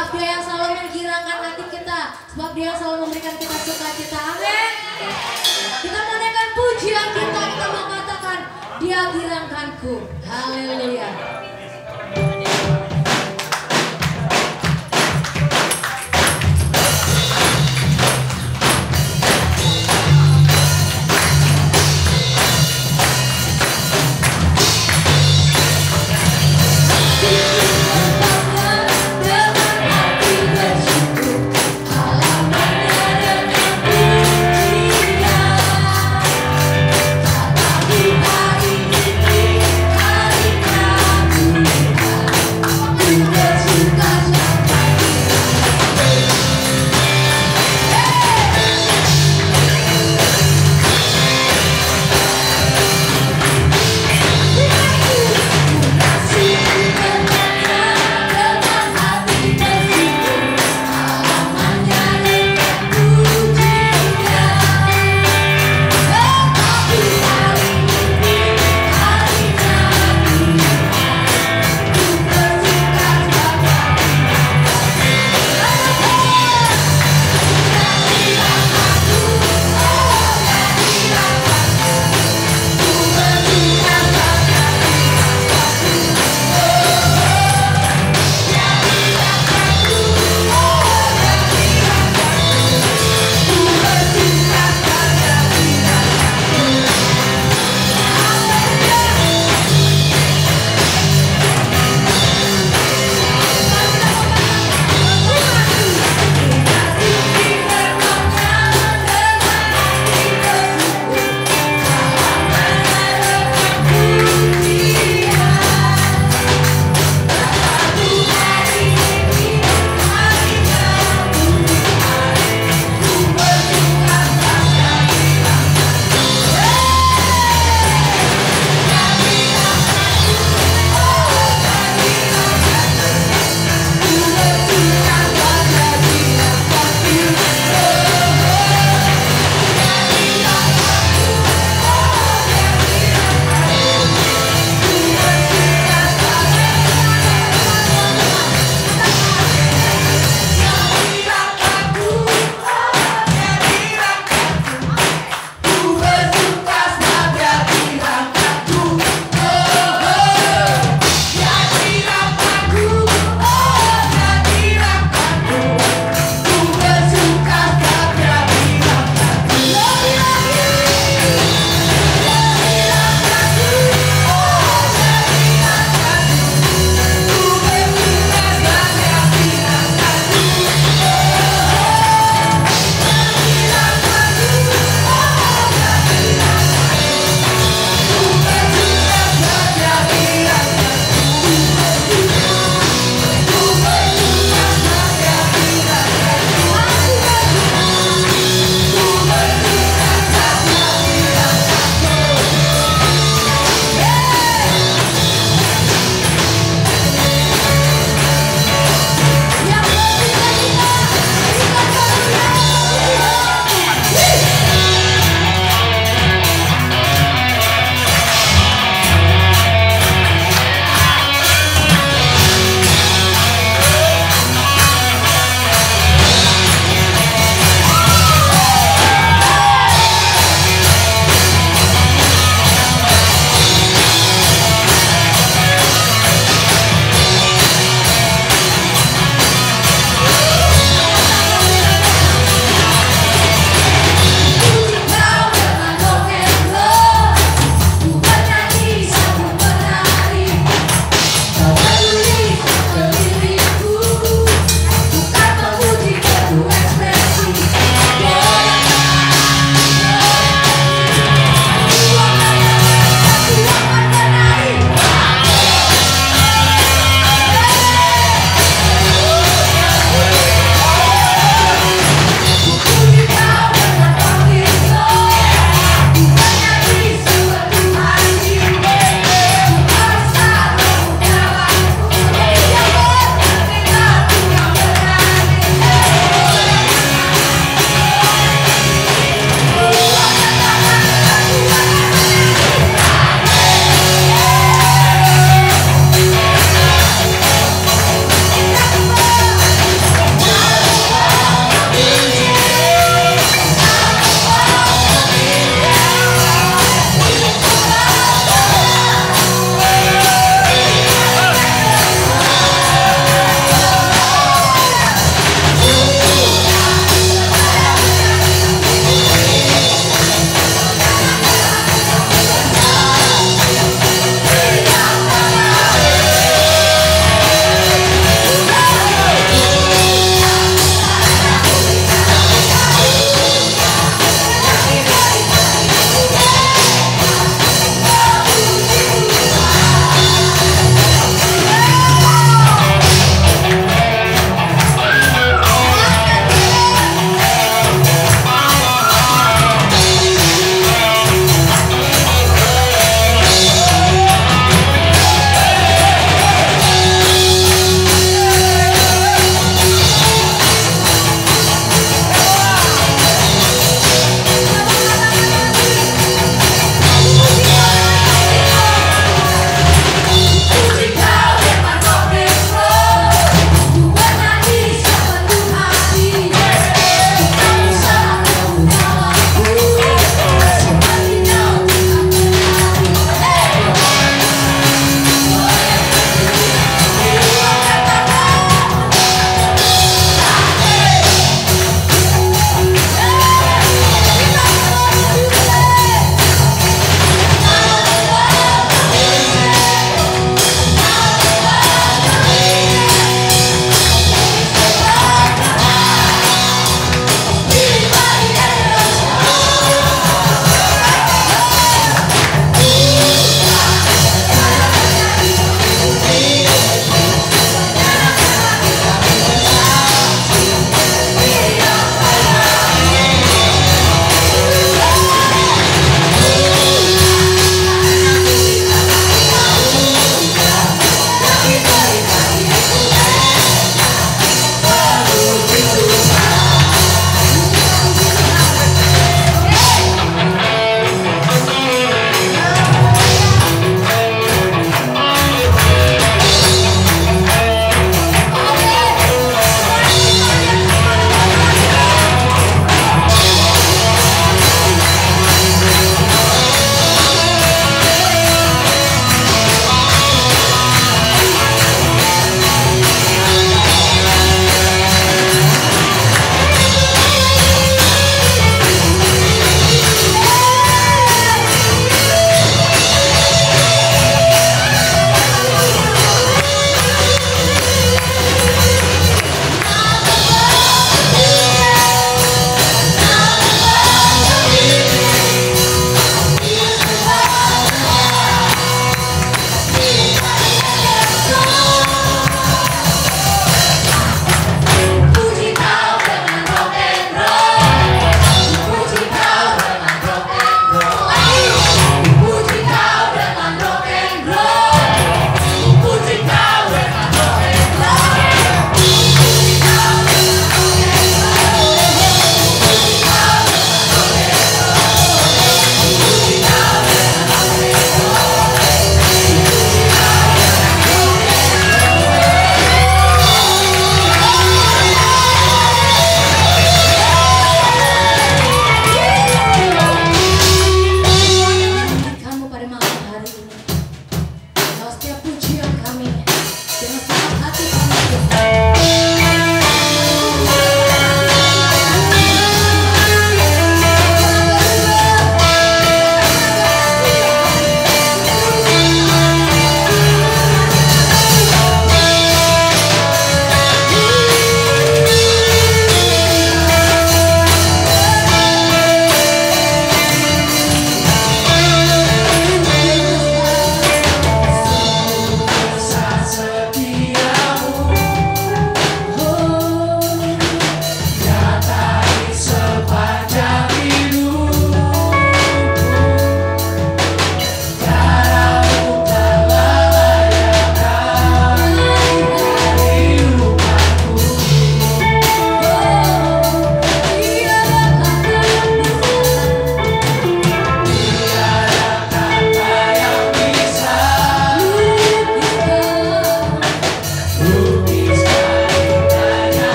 Sebab Dia yang selalu menggirangkan hati kita. Sebab Dia yang selalu memberikan kita sukacita. Amin. Kita menaikkan pujian kita mengatakan Dia girangkanku. Haleluya. Hari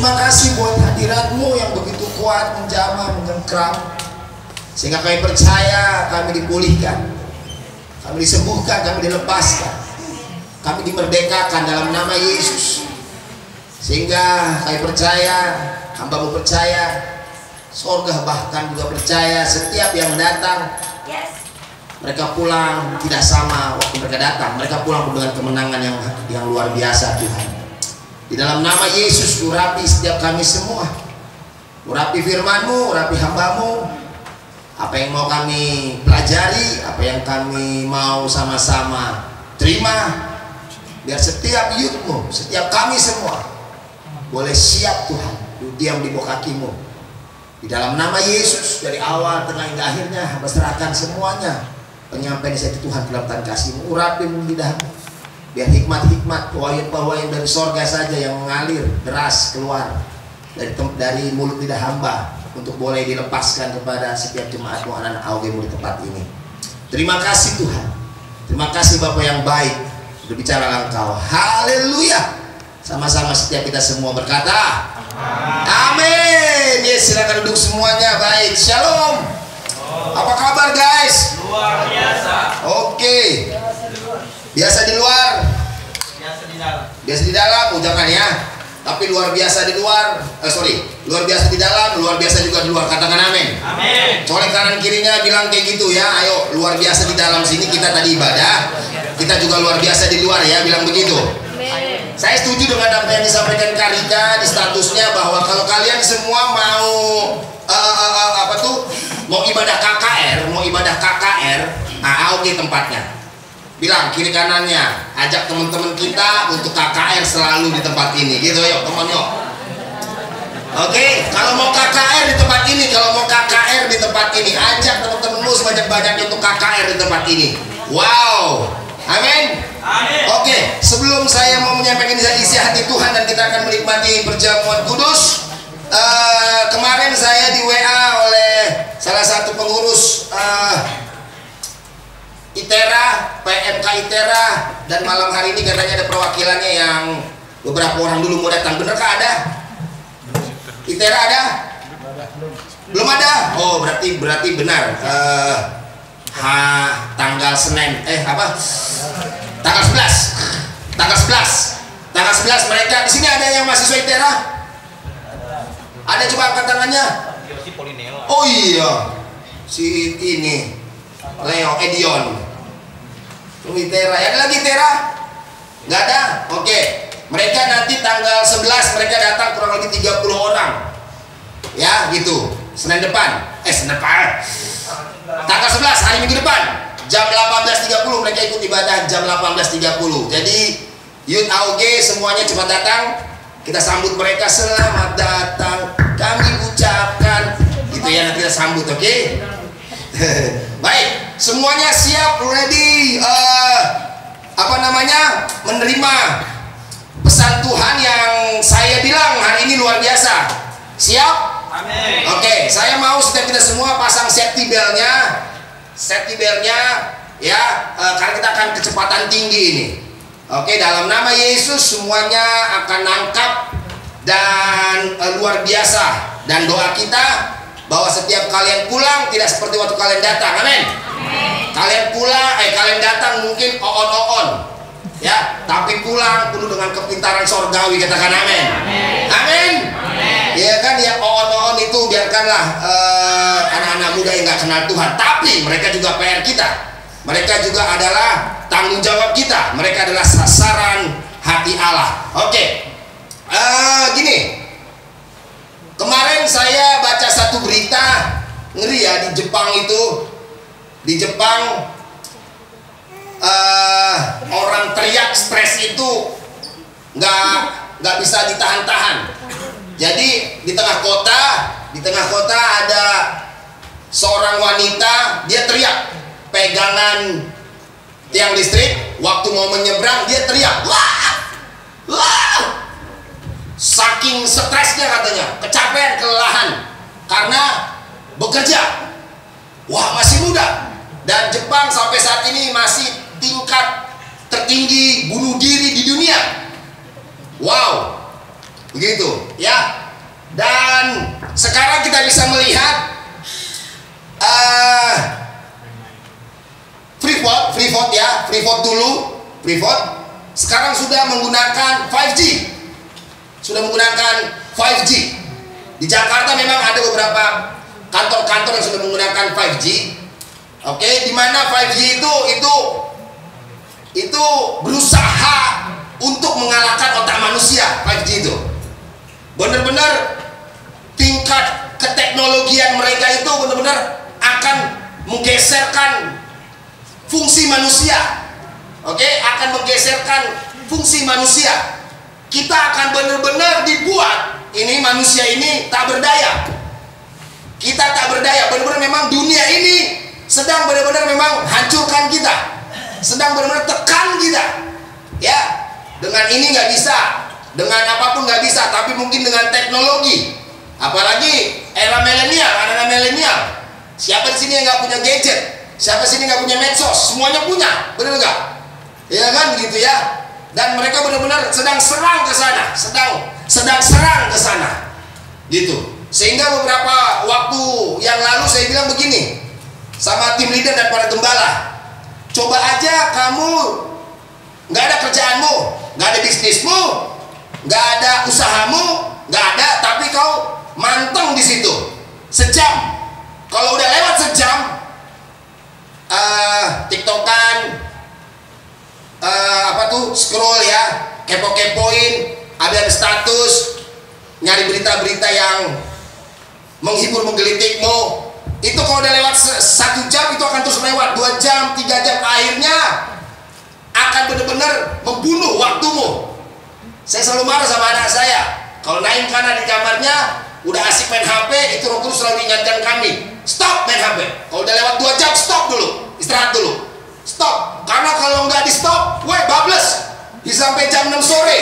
terima kasih buat hadirat-Mu yang begitu kuat, menjamah, menyengkram, sehingga kami percaya kami dipulihkan, kami disembuhkan, kami dilepaskan, kami dimerdekakan dalam nama Yesus. Sehingga kami percaya, hamba-Mu percaya, sorga bahkan juga percaya setiap yang datang, mereka pulang tidak sama waktu mereka datang. Mereka pulang dengan kemenangan yang luar biasa, Tuhan. Di dalam nama Yesus, urapi setiap kami semua, urapi firman-Mu, urapi hamba-Mu, apa yang mau kami pelajari, apa yang kami mau sama-sama terima, biar setiap youth-Mu, setiap kami semua boleh siap, Tuhan, diam di bawah kaki-Mu. Di dalam nama Yesus, dari awal, tengah, hingga akhirnya, hamba serahkan semuanya penyampaian itu, Tuhan, dalam tangan kasih-Mu. Urapi lidah-Mu, biar hikmat-hikmat, pewahyuan dari sorga saja yang mengalir deras keluar dari mulut lidah hamba, untuk boleh dilepaskan kepada setiap jemaat-Mu, anak-anak AOG-Mu di tempat ini. Terima kasih, Tuhan. Terima kasih Bapa yang baik, berbicara Engkau. Haleluya. Sama-sama setiap kita semua berkata amin. Yes, silakan duduk semuanya. Baik, shalom. Apa kabar guys? Luar biasa. Oke. Biasa di luar, Biasa di dalam. biasa di dalam, jangan ya. Tapi luar biasa di luar, luar biasa di dalam, luar biasa juga di luar. Katakan amin. Amin. Soalnya kanan kirinya bilang kayak gitu ya. Ayo, luar biasa di dalam sini kita tadi ibadah, kita juga luar biasa di luar ya, bilang begitu. Saya setuju dengan apa yang disampaikan Karika di statusnya, bahwa kalau kalian semua mau mau ibadah KKR, AOG tempatnya. Bilang kiri kanannya, ajak teman-teman kita untuk KKR selalu di tempat ini, gitu yuk teman yuk. Oke, kalau mau KKR di tempat ini, ajak teman-temanmu sebanyak-banyaknya untuk KKR di tempat ini. Wow, amin. Amin. Oke, sebelum saya mau menyampaikan isi hati Tuhan dan kita akan menikmati perjamuan kudus, kemarin saya di WA oleh salah satu pengurus ITERA, PMK ITERA, dan malam hari ini katanya ada perwakilannya yang beberapa orang dulu mau datang. Benarkah ada? ITERA ada? Belum ada? Oh, berarti benar. Tanggal Senin, tanggal 11 mereka di sini. Ada yang mahasiswa ITERA? Ada, coba angkat tangannya. Oh iya, si ini Leo Edion ITERA. Ada lagi ITERA? Nggak ada? Oke. Mereka nanti tanggal 11 mereka datang kurang lebih 30 orang. Ya, gitu. Senin depan. Tanggal 11 hari Minggu depan. Jam 18.30 mereka ikut ibadah jam 18.30. Jadi youth AOG semuanya cepat datang. Kita sambut mereka, selamat datang. Kami ucapkan gitu ya, nanti kita sambut, oke? Baik, semuanya siap, ready, menerima pesan Tuhan yang saya bilang hari ini luar biasa. Siap? Amin. Oke, saya mau setiap kita semua pasang safety beltnya ya, karena kita akan kecepatan tinggi ini. Oke, dalam nama Yesus semuanya akan nangkap dan luar biasa. Dan doa kita bahwa setiap kalian pulang tidak seperti waktu kalian datang. Amin. Kalian datang mungkin on ya, tapi pulang penuh dengan kepintaran sorgawi. Katakan amin. Amin. Ya kan, yang on itu biarkanlah anak-anak muda yang nggak kenal Tuhan, tapi mereka juga PR kita. Mereka juga adalah tanggung jawab kita. Mereka adalah sasaran hati Allah. Oke. Gini. Kemarin saya baca satu berita ngeri ya, di Jepang itu. Di Jepang orang teriak stres itu nggak bisa ditahan-tahan. Jadi di tengah kota ada seorang wanita, dia teriak pegangan tiang listrik, waktu mau menyeberang dia teriak, wah, saking stresnya katanya, kecapean, kelelahan karena bekerja. Wah, masih muda, dan Jepang sampai saat ini masih tingkat tertinggi bunuh diri di dunia. Wow, Begitu, ya. Dan sekarang kita bisa melihat Freeport ya, Freeport dulu, Freeport sekarang sudah menggunakan 5G. Sudah menggunakan 5G. Di Jakarta memang ada beberapa kantor-kantor yang sudah menggunakan 5G. Oke, di mana 5G itu berusaha untuk mengalahkan otak manusia. 5G itu benar-benar tingkat keteknologian mereka itu benar-benar akan menggeserkan fungsi manusia. Oke, akan menggeserkan fungsi manusia. Kita akan benar-benar dibuat ini manusia ini tak berdaya. Kita tak berdaya. Benar-benar memang dunia ini sedang benar-benar memang hancurkan kita, sedang benar-benar tekan kita. Ya, dengan ini nggak bisa, dengan apapun nggak bisa. Tapi mungkin dengan teknologi, apalagi era milenial, anak-anak milenial. Siapa di sini yang nggak punya gadget? Siapa di sini nggak punya medsos? Semuanya punya, benar nggak? Ya kan, gitu ya. Dan mereka benar-benar sedang serang ke sana, sedang serang ke sana, gitu. Sehingga beberapa waktu yang lalu saya bilang begini sama tim leader dan para gembala, coba aja kamu nggak ada kerjaanmu, nggak ada bisnismu, nggak ada usahamu, nggak ada, tapi kau manteng di situ sejam. Kalau udah lewat sejam, tiktokan, scroll ya, kepo-kepoin, ada status, nyari berita-berita yang menghibur, menggelitikmu. Itu kalau udah lewat 1 jam, itu akan terus lewat 2 jam, 3 jam, akhirnya akan benar-benar membunuh waktumu. Saya selalu marah sama anak saya. Kalau Naim karena di kamarnya udah asik main HP, itu Roh Kudus selalu ingatkan kami, stop main HP. Kalau udah lewat 2 jam, stop dulu, istirahat dulu, stop. Karena kalau nggak di stop, bablas. Bisa sampai jam 6 sore,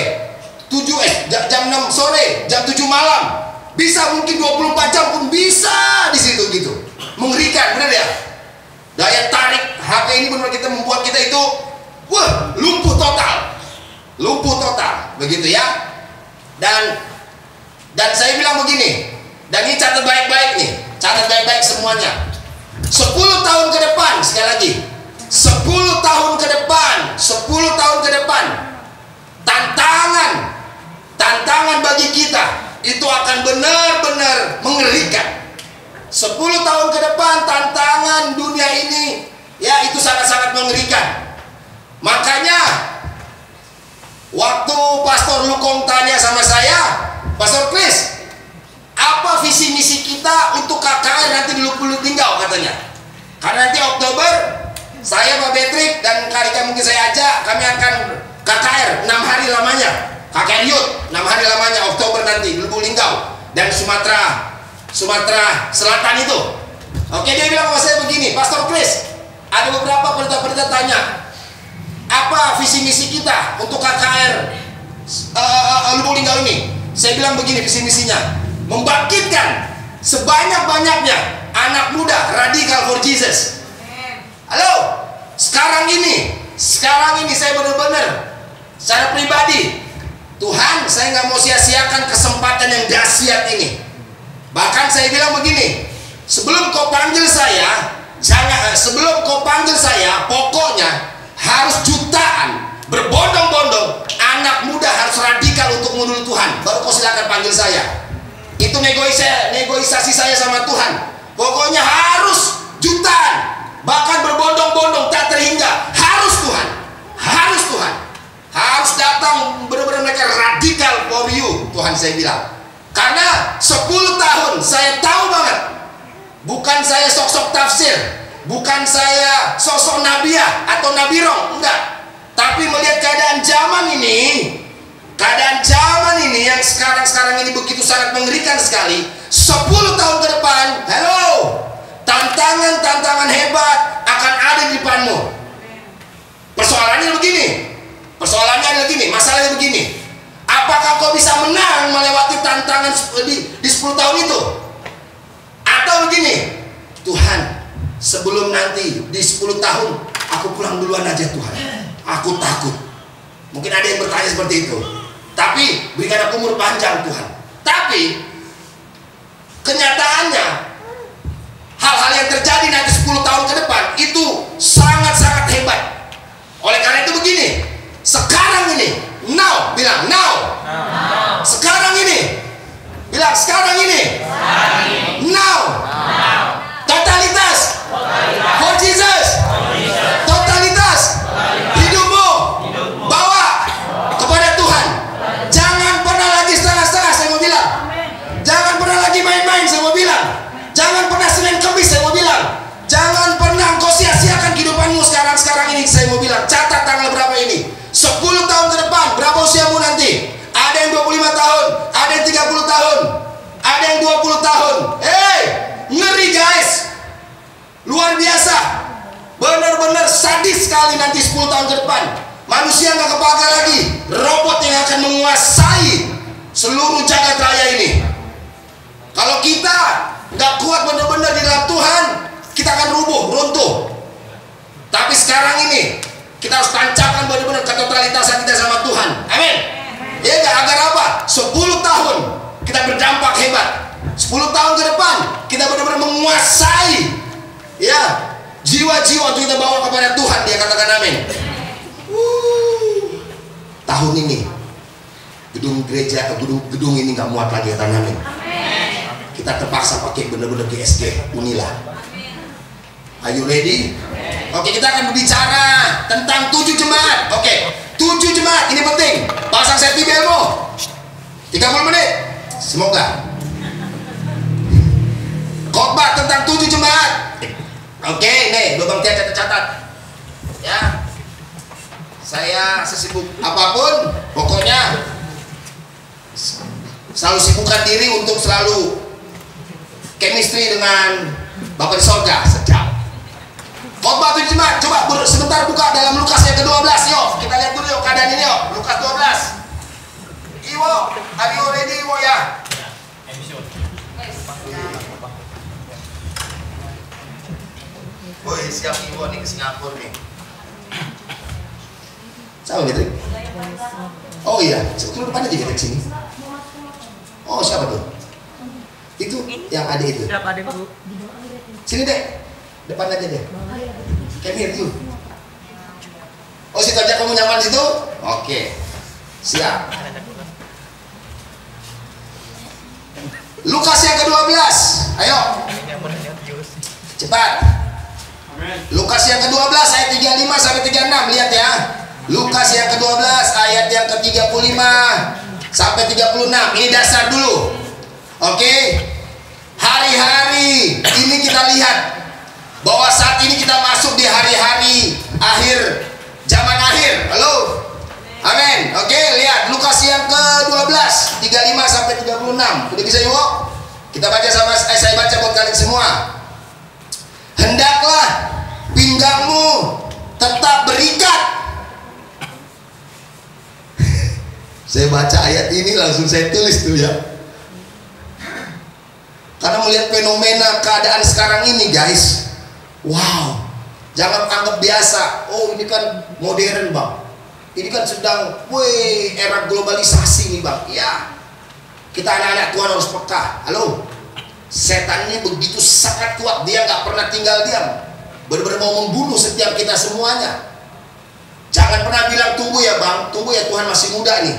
jam 6 sore, jam 7 malam. Bisa mungkin 24 jam pun bisa di situ gitu. Mengerikan, benar ya? Daya tarik HP ini benar kita membuat kita itu lumpuh total. Lumpuh total, begitu ya. Dan saya bilang begini, dan ini catat baik-baik nih, catat baik-baik semuanya. 10 tahun ke depan, sekali lagi, 10 tahun ke depan, 10 tahun ke depan, tantangan bagi kita itu akan benar-benar mengerikan. 10 tahun ke depan tantangan dunia ini ya itu sangat-sangat mengerikan. Makanya waktu Pastor Lukong tanya sama saya, Pastor Chris, apa visi misi kita untuk KKR nanti di Lubuk-Linggau katanya. Karena nanti Oktober saya, Pak Patrick dan Kak Rika mungkin saya ajak, kami akan KKR 6 hari lamanya, KKR Youth 6 hari lamanya Oktober nanti di Lubuk-Linggau dan Sumatera Selatan itu. Oke, dia bilang sama saya begini, Pastor Chris, ada beberapa pendeta-pendeta tanya apa visi misi kita untuk KKR Lubuk-Linggau ini. Saya bilang begini visi misinya, membangkitkan sebanyak-banyaknya anak muda radikal for Jesus. Halo, sekarang ini saya benar-benar secara pribadi, Tuhan, saya nggak mau sia-siakan kesempatan yang dahsyat ini. Bahkan saya bilang begini, sebelum kau panggil saya, pokoknya harus jutaan, berbondong-bondong anak muda harus radikal untuk menurut Tuhan. Baru kau silakan panggil saya. Itu negosiasi saya sama Tuhan. Pokoknya harus jutaan, bahkan berbondong-bondong tak terhingga. Harus Tuhan, harus datang benar-benar mereka radikal for you, Tuhan saya bilang. Karena 10 tahun saya tahu banget, bukan saya sok-sok tafsir, bukan saya sosok nabiah atau nabirong, enggak. Tapi melihat keadaan zaman ini yang sekarang ini begitu sangat mengerikan sekali. 10 tahun ke depan, tantangan hebat akan ada di depanmu. Persoalannya begini, masalahnya begini. Apakah kau bisa menang melewati tantangan di 10 tahun itu? Atau begini, Tuhan, sebelum nanti di 10 tahun aku pulang duluan aja Tuhan, aku takut. Mungkin ada yang bertanya seperti itu. Tapi berikan aku umur panjang Tuhan. Tapi kenyataannya hal-hal yang terjadi nanti 10 tahun ke depan itu sangat-sangat hebat. Oleh karena itu begini, sekarang ini, now, bilang now. Sekarang ini, bilang sekarang ini. Now. Totalitas. For Jesus. Totalitas. Hidupmu bawa kepada Tuhan. Jangan pernah lagi setengah-setengah, saya mau bilang. Jangan pernah lagi main-main, saya mau bilang. Jangan pernah Senin Kemis, saya mau bilang. Jangan pernah engkau sia-siakan kehidupanmu sekarang ini, saya mau bilang. Catat tanggal berapa ini. 10 tahun ke depan, berapa usiamu nanti? Ada yang 25 tahun, ada yang 30 tahun, ada yang 20 tahun. Ngeri guys. Luar biasa. Benar-benar sadis sekali nanti 10 tahun ke depan. Manusia nggak kepakai lagi. Robot yang akan menguasai seluruh jagat raya ini. Kalau kita nggak kuat benar-benar di dalam Tuhan, kita akan runtuh. Tapi sekarang ini kita harus tancapkan benar-benar ketotalitasan kita sama Tuhan. Amin. Ya nggak, agar apa? 10 tahun kita berdampak hebat. 10 tahun ke depan kita benar-benar menguasai ya jiwa-jiwa untuk kita bawa kepada Tuhan. Dia katakan amin. Tahun ini gedung gereja, gedung ini nggak muat lagi, katakan amin. Kita terpaksa pakai benar-benar GSG Unila. Are you ready? Oke, kita akan berbicara tentang 7 jemaat. Oke, 7 jemaat ini penting. Pasang safety beltmu. 30 menit. Semoga. Khotbah tentang 7 jemaat. Oke, nih lubang tiap catat. Ya. Saya sesibuk apapun, pokoknya selalu sibukkan diri untuk selalu chemistry dengan Bapak di sorga sejam. Khotbah 7 jemaat. Coba sebentar buka dalam Lukas yang ke-12. Yuk, kita lihat dulu yuk keadaan ini yuk. Lukas 12. Iwo, are you ready Iwo ya? Woi, siap Iwo nih ke Singapura nih. Siapa Betrik? Oh iya, sebelum depan aja Betrik sini. Oh siapa tuh? Itu yang ada itu. Sini deh, depan aja deh. Come here you. Oh situ aja, kamu nyaman situ? Oke, siap. Lukas yang ke-12, ayo. Cepat. Lukas yang ke-12 ayat 35 sampai 36, lihat ya. Lukas yang ke-12 ayat yang ke-35 sampai 36. Ini dasar dulu. Oke. Hari-hari ini kita lihat bahwa saat ini kita masuk di hari-hari akhir, zaman akhir. Halo. Amin. Oke, lihat Lukas yang ke-12 35 sampai 36. Udah bisa yuk? Kita baca sama saya baca buat kalian semua. Hendaklah pinggangmu tetap berikat. Saya baca ayat ini langsung saya tulis tuh ya. Karena melihat fenomena keadaan sekarang ini guys. Wow. Jangan anggap biasa. Oh ini kan modern bang. Ini kan sedang era globalisasi nih bang. Ya. Kita anak-anak Tuhan harus peka. Halo. Setan ini begitu sangat kuat. Dia gak pernah tinggal diam. Benar-benar mau membunuh setiap kita semuanya. Jangan pernah bilang tunggu ya bang. Tunggu ya, Tuhan masih muda nih.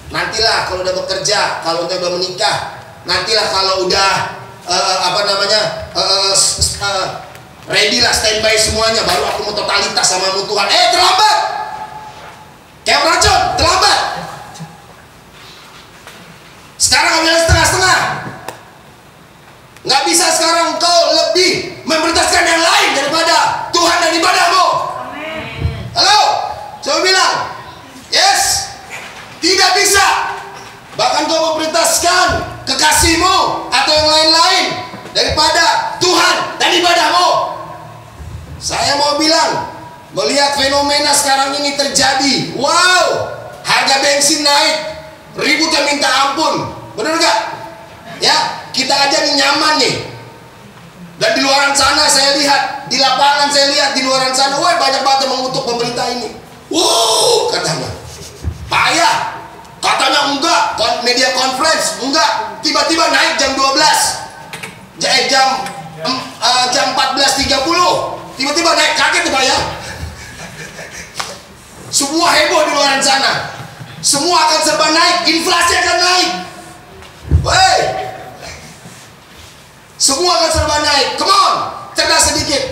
Nantilah kalau udah bekerja, kalau udah menikah, nantilah kalau udah ready lah, standby semuanya, baru aku mau totalitas sama Tuhan. Terlambat. Kayak racun, terlambat. Sekarang kamu yang setengah-setengah. Nggak bisa sekarang kau lebih memprioritaskan yang lain daripada Tuhan dan ibadahmu. Halo, coba bilang, yes. Tidak bisa. Bahkan kau memprioritaskan kekasihmu atau yang lain-lain daripada Tuhan dan ibadahmu. Saya mau bilang, melihat fenomena sekarang ini terjadi. Wow, harga bensin naik, ributnya minta ampun. Bener gak? Ya, kita aja nih nyaman nih. Dan di luaran sana saya lihat, di lapangan saya lihat di luaran sana, banyak banget yang mengutuk pemerintah ini. Katanya payah, enggak, tiba-tiba naik jam 12. Jam 14.30 tiba-tiba naik, kaget tuh Pak ya. Semua heboh di luar sana. Semua akan serba naik, inflasi akan naik. Wey, semua akan serba naik. Come on, cerdas sedikit.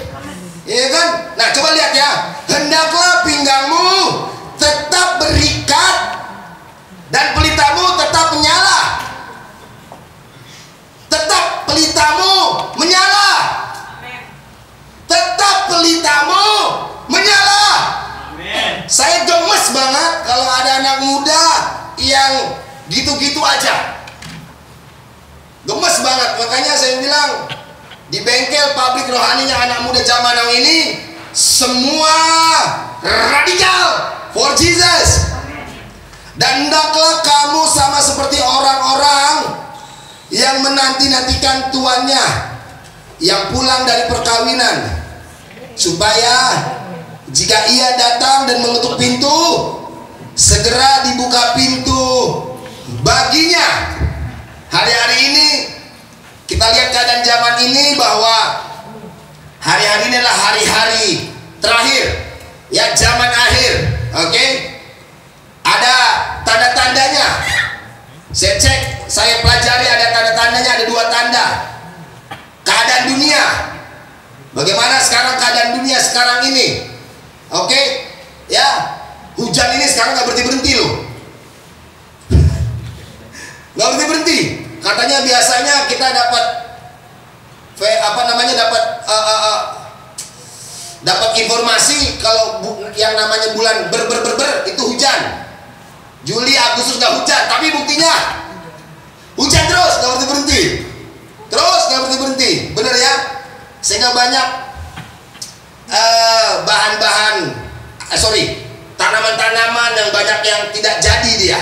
Iya kan? Nah, coba lihat ya. Hendaklah pinggangmu tetap berikat dan pelitamu tetap menyala. Tetap pelitamu menyala. Tetap pelitamu menyala. Saya gemes banget kalau ada anak muda yang gitu-gitu aja. Gemes banget, makanya saya bilang di bengkel pabrik rohaninya anak muda zaman now ini semua radikal for Jesus. Dan hendaklah kamu sama seperti orang-orang yang menanti-nantikan tuannya yang pulang dari perkawinan, supaya jika ia datang dan mengetuk pintu, segera dibuka pintu baginya. Hari-hari ini kita lihat keadaan zaman ini bahwa hari-hari ini adalah hari-hari terakhir, ya, zaman akhir. Oke? Ada tanda-tandanya. Saya cek, saya pelajari, ada tanda-tandanya, ada 2 tanda. Keadaan dunia. Bagaimana sekarang keadaan dunia sekarang ini? Oke? Ya, hujan ini sekarang nggak berhenti-berhenti loh. Nggak berhenti-berhenti. Katanya biasanya kita dapat dapat informasi kalau yang namanya bulan ber itu hujan. Juli, Agustus nggak hujan, tapi buktinya hujan terus, nggak berhenti-berhenti. Terus nggak berhenti-berhenti. Bener ya? Sehingga banyak tanaman-tanaman yang banyak yang tidak jadi dia.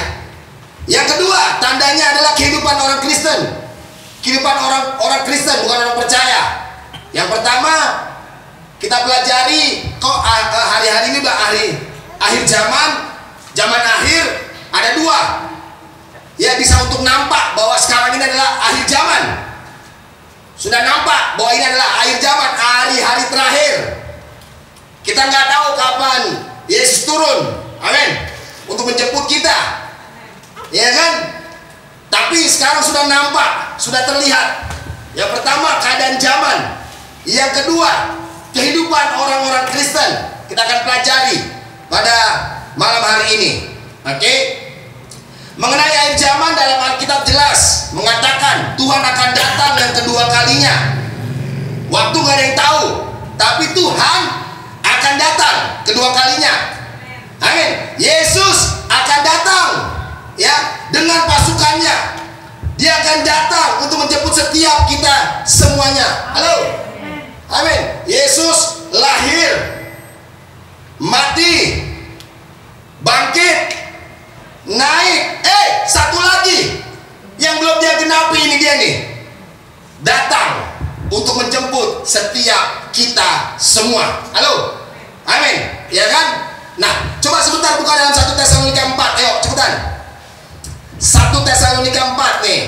Yang kedua, tandanya adalah kehidupan orang Kristen. Kehidupan orang Kristen, bukan orang percaya. Yang pertama, kita pelajari kok hari-hari ini akhir zaman akhir, ada 2. Ya, bisa untuk nampak bahwa sekarang ini adalah akhir zaman. Sudah nampak bahwa ini adalah akhir zaman, hari-hari terakhir. Kita nggak tahu kapan Yesus turun, amin, untuk menjemput kita. Ya kan? Tapi sekarang sudah nampak, sudah terlihat. Yang pertama, keadaan zaman. Yang kedua, kehidupan orang-orang Kristen. Kita akan pelajari pada malam hari ini. Oke? Mengenai akhir zaman, dalam Alkitab jelas mengatakan Tuhan akan datang yang kedua kalinya. Waktu nggak ada yang tahu, tapi Tuhan akan datang kedua kalinya. Amin. Yesus akan datang, ya, dengan pasukannya. Dia akan datang untuk menjemput setiap kita semuanya. Halo. Amin. Yesus lahir, mati, bangkit, naik. Satu lagi yang belum dia genapi, ini dia nih, datang untuk menjemput setiap kita semua. Halo. Amin. Ya kan? Nah, coba sebentar buka dalam 1 Tesalonika 4. Ayo, cepetan. 1 Tesalonika 4 nih.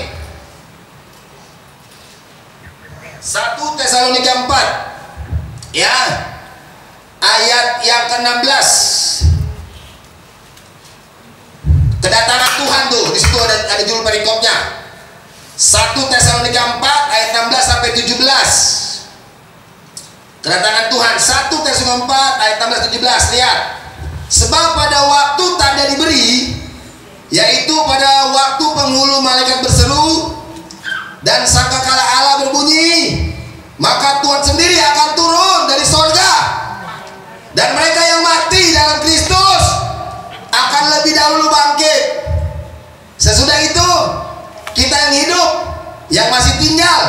1 Tesalonika 4. Ya. Ayat yang ke-16. Kedatangan Tuhan tuh, di situ ada judul perikopnya. 1 Tesalonika 4 ayat 16 sampai 17. Kedatangan Tuhan, 1 Tesalonika 4 ayat 16 17. Lihat. Sebab pada waktu tanda diberi, yaitu pada waktu penghulu malaikat berseru dan sangkakala Allah berbunyi, maka Tuhan sendiri akan turun dari sorga, dan mereka yang mati dalam Kristus akan lebih dahulu bangkit. Sesudah itu kita yang hidup, yang masih tinggal,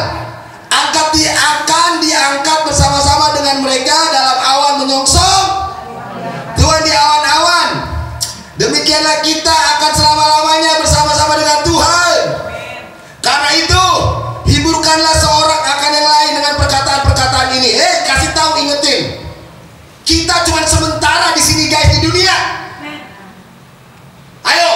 akan diangkat bersama-sama dengan mereka dalam awan menyongsong Tuhan di awan-awan. Demikianlah kita akan selama-lamanya bersama-sama dengan Tuhan. Karena itu, hiburkanlah seorang akan yang lain dengan perkataan-perkataan ini. Kasih tahu, ingetin. Kita cuma sementara di sini guys, di dunia. Ayo.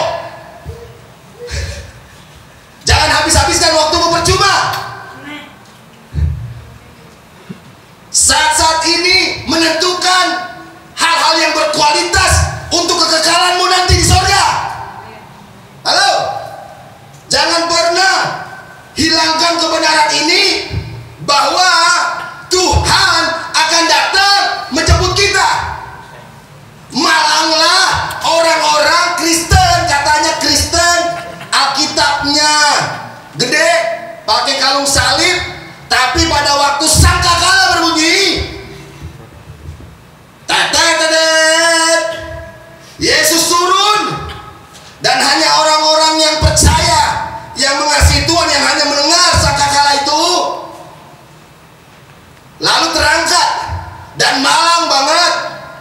gede, pakai kalung salib, tapi pada waktu sangkakala berbunyi, tetet, Yesus turun, dan hanya orang-orang yang percaya, yang mengasihi Tuhan, yang hanya mendengar sangkakala itu, lalu terangkat. Dan malang banget,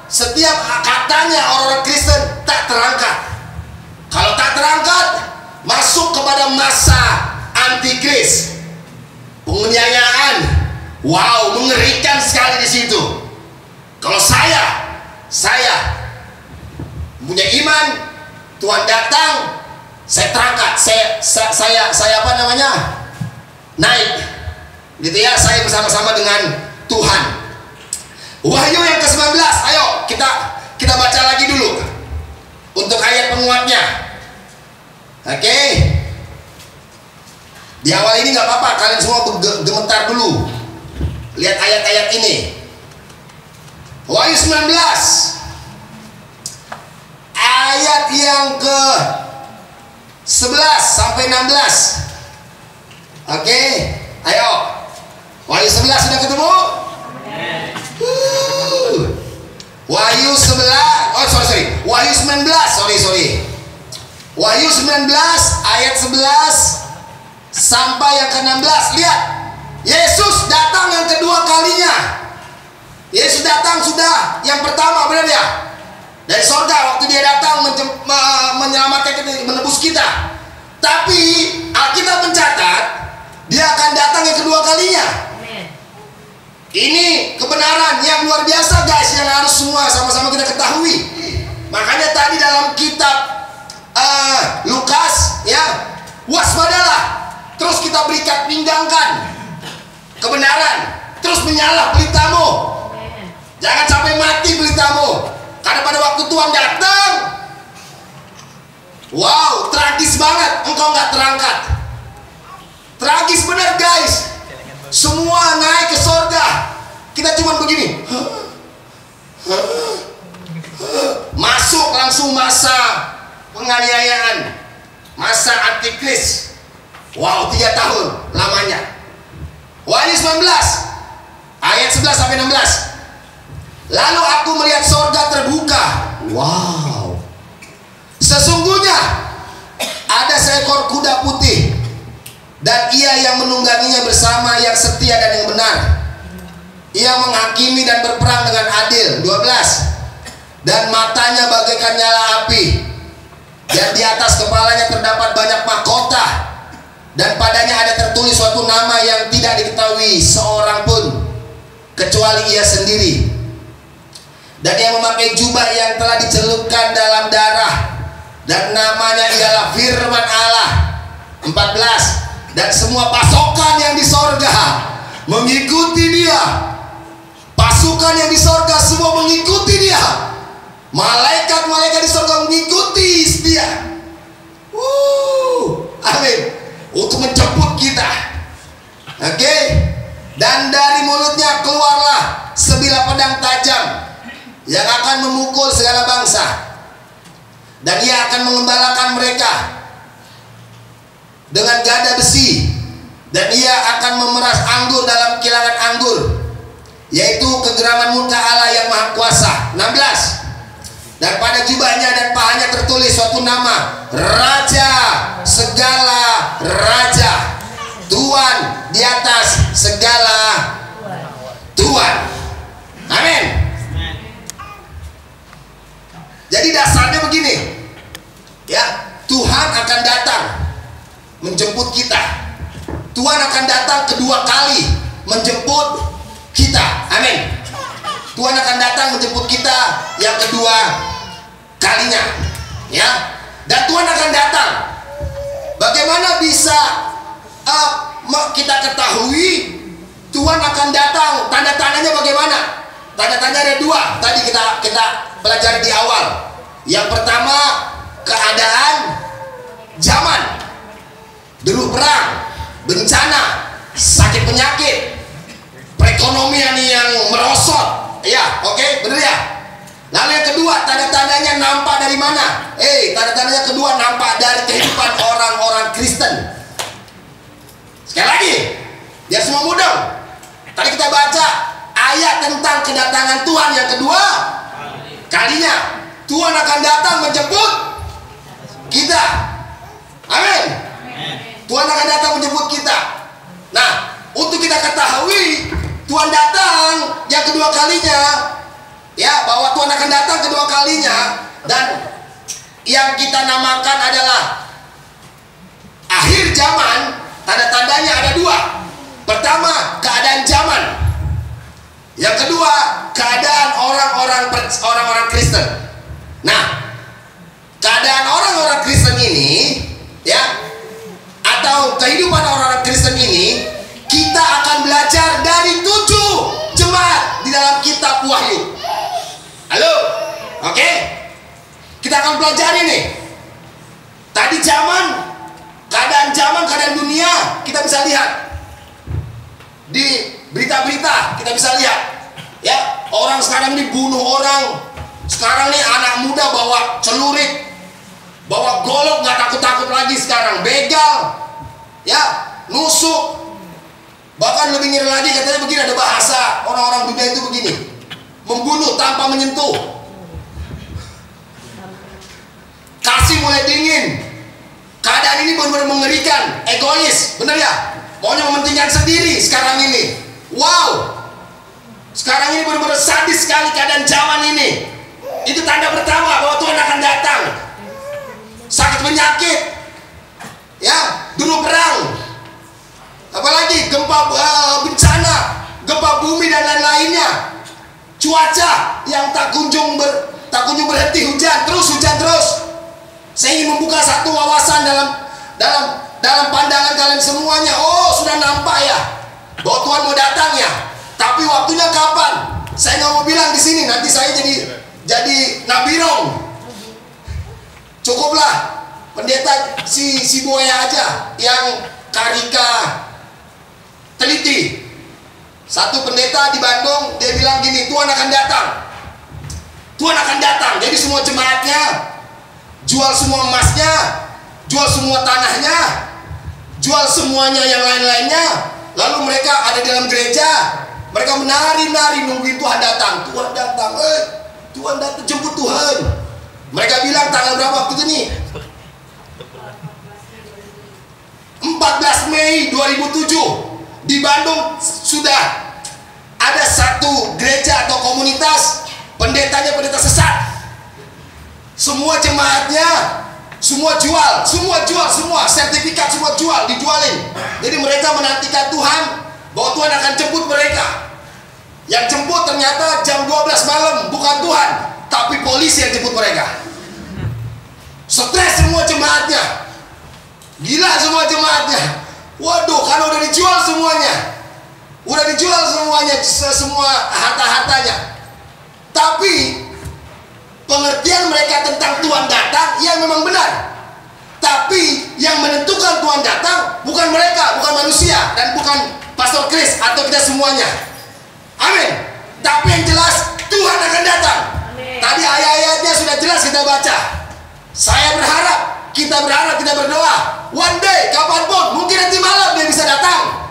setiap katanya orang Kristen tak terangkat. Kalau tak terangkat, masuk kepada masa antikris, penganiayaan. Wow, mengerikan sekali di situ. Kalau saya punya iman, Tuhan datang, saya terangkat, saya apa namanya, naik, gitu ya. Saya bersama-sama dengan Tuhan. Wahyu yang ke-19, ayo kita baca lagi dulu untuk ayat penguatnya. Oke. Di awal ini nggak apa-apa, kalian semua gemetar dulu. Lihat ayat-ayat ini. Wahyu 19 ayat yang ke 11 sampai 16. Oke, ayo. Wahyu 11 sudah ketemu? Wahyu 11, oh sorry. Wahyu 19, sorry. Wahyu 19 ayat 11 sampai yang ke-16. Lihat, Yesus datang yang kedua kalinya. Yesus datang sudah yang pertama, benar ya? Dari sorga waktu dia datang menyelamatkan kita, menebus kita. Tapi Alkitab mencatat dia akan datang yang kedua kalinya. Ini kebenaran yang luar biasa guys, yang harus semua sama-sama kita ketahui. Makanya tadi dalam kitab Lukas ya, waspadalah, terus kita berikat pinggangkan kebenaran, terus menyalah beritamu. Jangan sampai mati beritamu, karena pada waktu Tuhan datang, wow, tragis banget engkau nggak terangkat. Tragis benar guys. Semua naik ke sorga, kita cuma begini, masuk langsung masa penganiayaan, masa antikris. Wow, 3 tahun lamanya. Wahyu 19 ayat 11 sampai 16. Lalu aku melihat sorga terbuka. Wow. Sesungguhnya ada seekor kuda putih, dan ia yang menungganginya bersama yang setia dan yang benar. Ia menghakimi dan berperang dengan adil. 12. Dan matanya bagaikan nyala api, dan di atas kepalanya terdapat banyak mahkota, dan padanya ada tertulis suatu nama yang tidak diketahui seorang pun kecuali ia sendiri. Dan ia memakai jubah yang telah dicelupkan dalam darah, dan namanya ialah Firman Allah. 14. Dan semua pasukan yang di sorga mengikuti dia. Pasukan yang di sorga semua mengikuti dia. Malaikat-malaikat di sorga mengikuti dia. Amin. Untuk menjemput kita. Oke. Dan dari mulutnya keluarlah sebilah pedang tajam yang akan memukul segala bangsa. Dan ia akan mengembalakan mereka dengan gada besi, dan ia akan memeras anggur dalam kilangan anggur, yaitu kegeraman murka Allah yang maha kuasa. 16. Dan pada jubahnya dan pahanya tertulis suatu nama, Raja segala raja, Tuhan di atas segala Tuhan. Amin. Jadi dasarnya begini ya, Tuhan akan datang menjemput kita. Tuhan akan datang kedua kali menjemput kita. Amin. Tuhan akan datang menjemput kita yang kedua kalinya, ya. Dan Tuhan akan datang. Bagaimana bisa kita ketahui Tuhan akan datang? Tanda-tandanya bagaimana? Tanda-tandanya ada 2. Tadi kita pelajari di awal. Yang pertama, keadaan zaman, dulu perang, bencana, sakit penyakit, perekonomian yang merosot. Ya, oke, bener ya. Lalu yang kedua, tanda-tandanya nampak dari mana? Tanda-tandanya kedua nampak dari kehidupan orang-orang Kristen. Sekali lagi, biar semua mudah. Tadi kita baca ayat tentang kedatangan Tuhan yang kedua kalinya. Tuhan akan datang menjemput kita. Amin. Tuhan akan datang menjemput kita. Nah, untuk kita ketahui Tuhan datang yang kedua kalinya, ya, bahwa Tuhan akan datang kedua kalinya, dan yang kita namakan adalah akhir zaman. Tanda-tandanya ada dua. Pertama, keadaan zaman. Yang kedua, keadaan orang-orang Kristen. Nah, keadaan orang-orang Kristen ini, ya, atau kehidupan orang-orang Kristen ini, kita akan belajar dari 7 jemaat di dalam kitab Wahyu. Halo? Oke? Kita akan pelajari nih. Tadi keadaan dunia kita bisa lihat di berita-berita, kita bisa lihat, ya, orang sekarang ini bunuh orang. Sekarang nih anak muda bawa celurit, bawa golok, nggak takut-takut lagi sekarang, begal, ya, nusuk. Bahkan lebih ngeri lagi, katanya begini, ada bahasa orang-orang dunia itu begini, membunuh tanpa menyentuh. Kasih mulai dingin. Keadaan ini benar-benar mengerikan, egois, benar ya? Maunya mementingkan sendiri sekarang ini. Wow, sekarang ini benar-benar sadis sekali keadaan zaman ini. Itu tanda pertama bahwa Tuhan akan datang. Sakit penyakit, ya, dulu perang, apalagi gempa, bencana, gempa bumi dan lain-lainnya. Cuaca yang tak kunjung berhenti, hujan terus. Saya ingin membuka satu wawasan dalam pandangan kalian semuanya. Oh, sudah nampak ya bahwa Tuhan mau datang ya. Tapi waktunya kapan? Saya nggak mau bilang di sini. Nanti saya jadi nabirong. Cukuplah pendeta si buaya aja yang Karika teliti. Satu pendeta di Bandung, dia bilang gini, Tuhan akan datang. Tuhan akan datang. Jadi semua jemaatnya jual semua emasnya, jual semua tanahnya, jual semuanya yang lain-lainnya. Lalu mereka ada di dalam gereja, mereka menari-nari nungguin Tuhan datang. Tuhan datang, Tuhan datang, jemput Tuhan. Mereka bilang tanggal berapa waktu itu nih? 14 Mei 2007 di Bandung sudah ada satu gereja atau komunitas, pendetanya pendeta sesat. Semua jemaatnya semua jual, semua sertifikat semua dijualin. Jadi mereka menantikan Tuhan, bahwa Tuhan akan jemput mereka. Yang jemput ternyata jam 12 malam, bukan Tuhan, tapi polisi yang jemput mereka. Stres semua jemaatnya, gila semua jemaatnya. Waduh, karena udah dijual semuanya, semua harta-hartanya. Tapi pengertian mereka tentang Tuhan datang, ya memang benar. Tapi yang menentukan Tuhan datang bukan mereka, bukan manusia, dan bukan Pastor Chris atau kita semuanya. Amin. Tapi yang jelas Tuhan akan datang. Amin. Tadi ayat-ayatnya sudah jelas kita baca. Saya berharap, kita berdoa, one day, kapanpun, mungkin nanti malam dia bisa datang,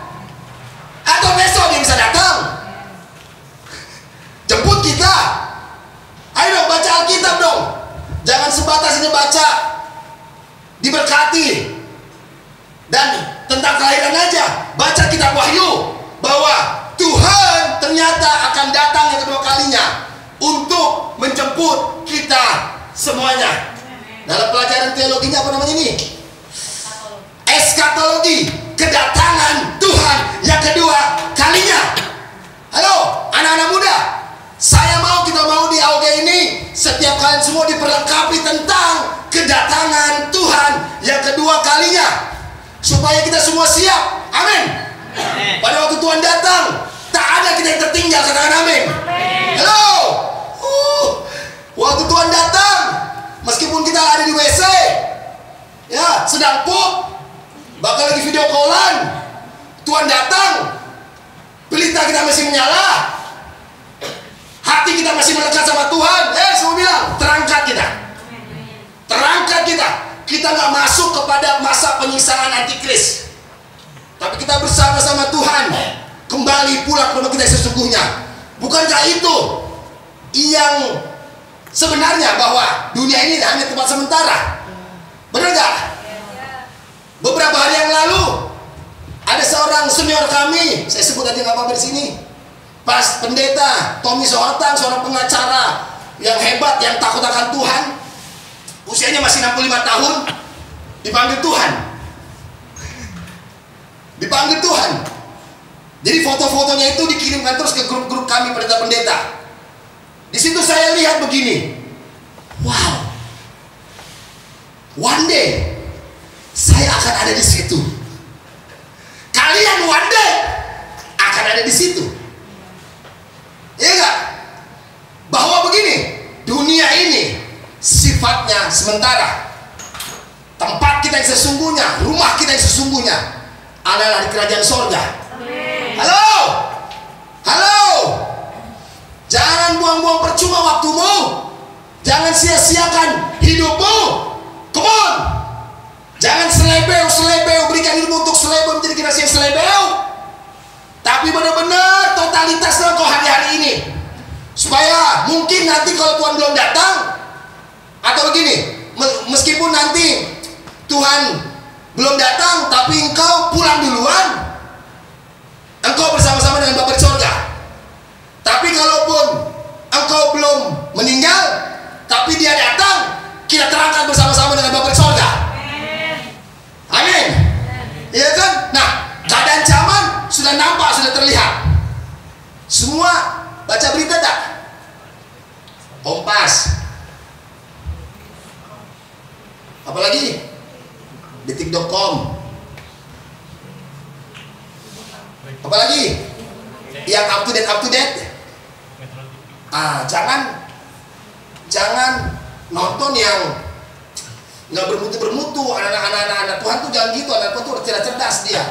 atau besok dia bisa datang, jemput kita. Ayo dong, baca Alkitab dong. Jangan sebatas ini baca diberkati dan tentang kelahiran aja. Baca kitab Wahyu bahwa Tuhan ternyata akan datang yang kedua kalinya untuk menjemput kita semuanya. Dalam pelajaran teologinya apa namanya ini? Eskatologi, kedatangan Tuhan yang kedua kalinya. Halo, anak-anak muda. Kita mau di AOG ini setiap kalian semua diperlengkapi tentang kedatangan Tuhan yang kedua kalinya, supaya kita semua siap. Amin. Pada waktu Tuhan datang, tak ada kita yang tertinggal. Katakan amin. Halo. Waktu Tuhan datang, meskipun kita ada di WC, ya, sedang pup, bahkan lagi video callan, Tuhan datang, pelita kita masih menyala, hati kita masih melekat sama Tuhan. Semua bilang, terangkat kita. Terangkat kita. Kita nggak masuk kepada masa penyiksaan antikris. tapi kita bersama-sama Tuhan kembali pulang ke rumah kita yang sesungguhnya. Bukankah itu yang sebenarnya, bahwa dunia ini hanya tempat sementara? Benar gak? Beberapa hari yang lalu ada seorang senior kami, saya sebut aja nggak apa-apa di sini, pas pendeta Tommy Sohatang, seorang pengacara yang hebat, yang takut akan Tuhan, usianya masih 65 tahun, dipanggil Tuhan. Dipanggil Tuhan. Jadi foto-fotonya itu dikirimkan terus ke grup-grup kami pendeta-pendeta. Di situ saya lihat begini, wow, one day saya akan ada di situ. Kalian one day akan ada di situ. Iya enggak? Bahwa begini, dunia ini sifatnya sementara. Tempat kita yang sesungguhnya, rumah kita yang sesungguhnya adalah di kerajaan sorga. Halo, halo. Jangan buang-buang percuma waktumu. Jangan sia-siakan hidupmu. Come on. Jangan selebeu berikan hidupmu untuk selebeu, menjadi generasi yang selebeu. Tapi benar-benar totalitasnya kau hari-hari ini, supaya mungkin nanti kalau Tuhan belum datang, atau begini, meskipun nanti Tuhan belum datang tapi engkau pulang duluan, engkau bersama-sama dengan Bapa di sorga. Tapi kalaupun engkau belum meninggal tapi dia datang, kita terangkan bersama-sama dengan Bapa di sorga. Amin. Iya kan? Nah, keadaan zaman sudah nampak, sudah terlihat. Semua baca berita tak? Kompas. Apalagi? Detik.com. Apalagi? Yang up to date. Jangan nonton yang nggak bermutu. Anak Tuhan tuh jangan gitu. Anak Tuhan tuh cerdas dia.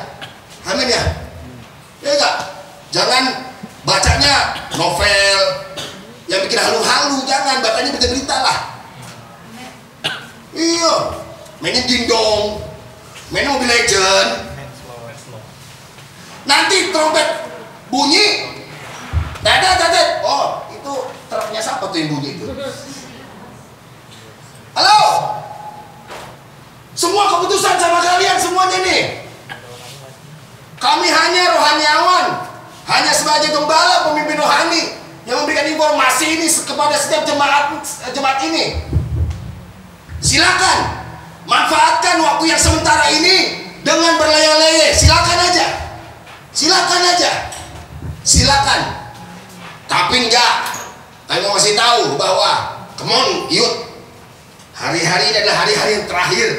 Amin ya. Ya enggak? Jangan bacanya novel yang bikin halu-halu. Jangan, bacanya berita-berita lah. Iya, mainin dingdong, mainin Mobile Legend. Nanti trompet bunyi, dadet. Oh, itu truknya siapa tuh yang bunyi itu? Halo, semua keputusan sama kalian semuanya nih. Kami hanya rohaniawan, hanya sebagai gembala, pemimpin rohani yang memberikan informasi ini kepada setiap jemaat ini. Silakan manfaatkan waktu yang sementara ini dengan berleye-leye. Silakan. Tapi enggak, kami mau kasih tahu bahwa come on, yuk. Hari-hari ini adalah hari-hari yang terakhir.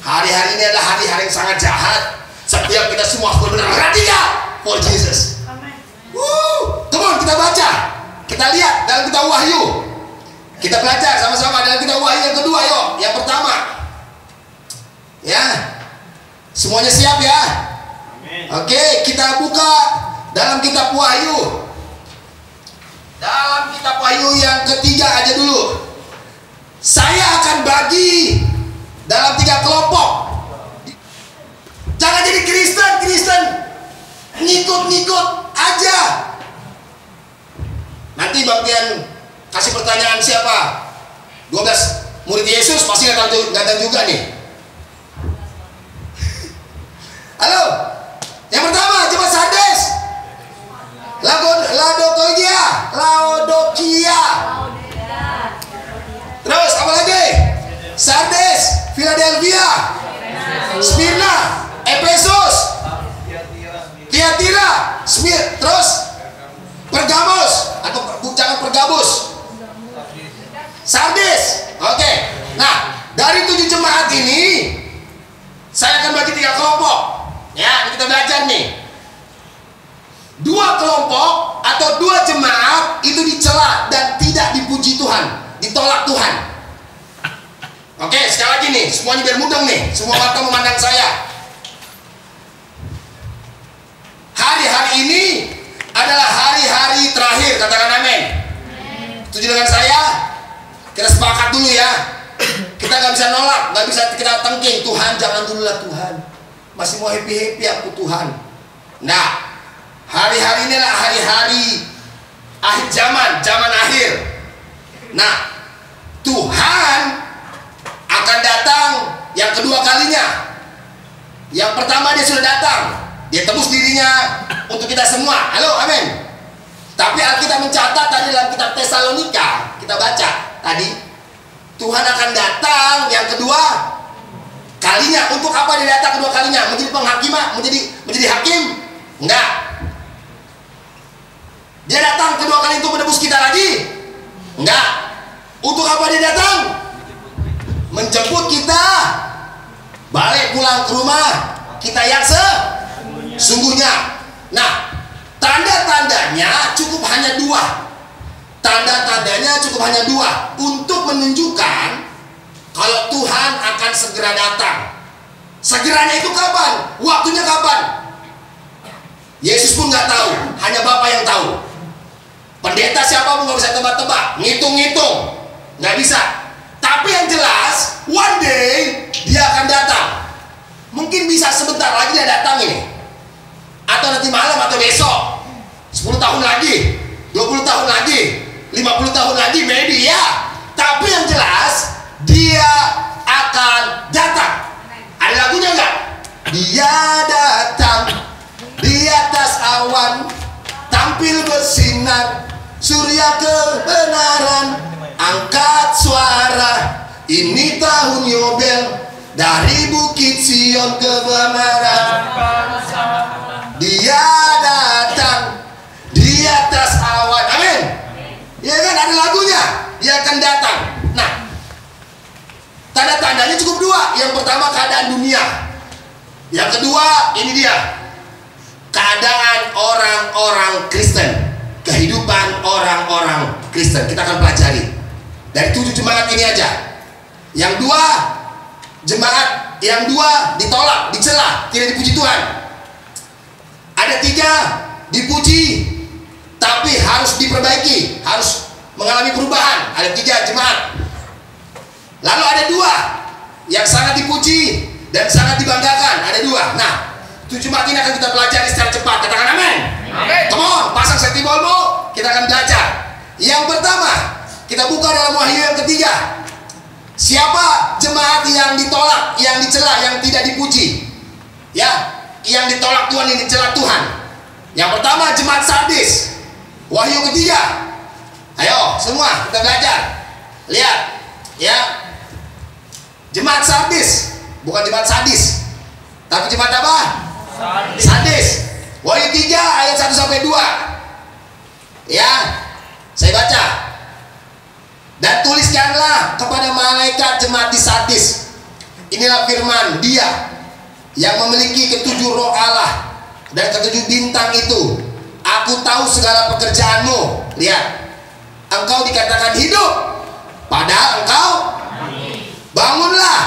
Hari-hari ini adalah hari-hari yang sangat jahat. Setiap kita semua harus benar-benar radikal for Jesus. Come on, kita baca. Kita lihat dalam kitab Wahyu. Kita belajar sama-sama dalam kitab Wahyu yang kedua, yuk. Yang pertama. Ya. Semuanya siap ya? Oke, kita buka dalam kitab Wahyu. Dalam kitab Wahyu yang ketiga aja dulu. Saya akan bagi dalam 3 kelompok. Jangan jadi Kristen ngikut aja. Nanti bagian kasih pertanyaan siapa? 12 murid Yesus pasti nggak tahu juga nih. Halo, yang pertama jemaat Sardes, Laodikia. Terus apa lagi? Sardes, Philadelphia, Smyrna, Efesus, Tiatira, terus Pergamos atau jangan Pergabus, Sardes. Oke. Nah, dari 7 jemaat ini saya akan bagi 3 kelompok. Ya, kita belajar nih. 2 kelompok atau 2 jemaat itu dicela dan tidak dipuji Tuhan, ditolak Tuhan. Oke, sekali lagi nih, semuanya biar mudeng nih, semua mata memandang saya. Hari-hari ini adalah hari-hari terakhir, katakan amin. Setuju dengan saya? Kita sepakat dulu ya. Kita nggak bisa nolak, nggak bisa kita tengking. Tuhan, jangan dulu lah Tuhan. masih mau happy-happy aku Tuhan. Nah, hari-hari inilah hari-hari akhir zaman, zaman akhir. Nah, Tuhan akan datang yang kedua kalinya. Yang pertama dia sudah datang, dia tebus dirinya untuk kita semua. Halo, amin. Tapi Alkitab mencatat tadi dalam kitab Tesalonika, kita baca tadi, Tuhan akan datang yang kedua kalinya. Untuk apa dia datang kedua kalinya? Menjadi penghakimah, menjadi hakim? Enggak. Dia datang kedua kali untuk menebus kita lagi? Enggak. Untuk apa dia datang? Menjemput kita balik pulang ke rumah kita yang sesungguhnya. Nah, tanda-tandanya cukup hanya dua. Tanda-tandanya cukup hanya dua untuk menunjukkan kalau Tuhan akan segera datang. Segeranya itu kapan? Waktunya kapan? Yesus pun nggak tahu, hanya Bapa yang tahu. Pendeta siapa pun nggak bisa tebak-tebak, ngitung-ngitung, nggak bisa. Tapi yang jelas, one day dia akan datang. Mungkin bisa sebentar lagi dia datang ini, atau nanti malam atau besok, 10 tahun lagi, 20 tahun lagi, 50 tahun lagi, maybe ya. Tapi yang jelas dia akan datang. Ada lagunya nggak? Dia datang di atas awan, tampil bersinar, surya kebenaran. Angkat suara, ini tahun Yobel, dari Bukit Sion kebenaran. Dia datang di atas awan. Amin. Ya kan, ada lagunya. Dia akan datang. Nah, tanda-tandanya cukup dua. Yang pertama keadaan dunia. Yang kedua, ini dia, keadaan orang-orang Kristen, kehidupan orang-orang Kristen. Kita akan pelajari dari 7 jemaat ini aja. Yang dua jemaat, yang dua ditolak, dicela, tidak dipuji Tuhan. Ada 3 dipuji, tapi harus diperbaiki, harus mengalami perubahan. Ada 3 jemaat. Lalu ada 2 yang sangat dipuji dan sangat dibanggakan. Ada 2. Nah, 7 jemaat ini akan kita pelajari secara cepat. Katakan amin. Come on, pasang setibolmu, kita akan belajar. Yang pertama, kita buka dalam Wahyu yang ketiga. Siapa jemaat yang ditolak, yang dicela, yang tidak dipuji? Ya, yang ditolak Tuhan, yang dicela Tuhan. Yang pertama jemaat Sardis. Wahyu ketiga. Ayo semua kita belajar. Lihat, ya. Jemaat Sardis, bukan jemaat sadis. Tapi jemaat apa? Sardis. Wahyu 3 ayat 1 sampai 2. Ya, saya baca. Dan tuliskanlah kepada malaikat jemaat di Sardis, inilah firman Dia yang memiliki ke7 roh Allah dan ke7 bintang itu. Aku tahu segala pekerjaanmu. Lihat, engkau dikatakan hidup, padahal engkau bangunlah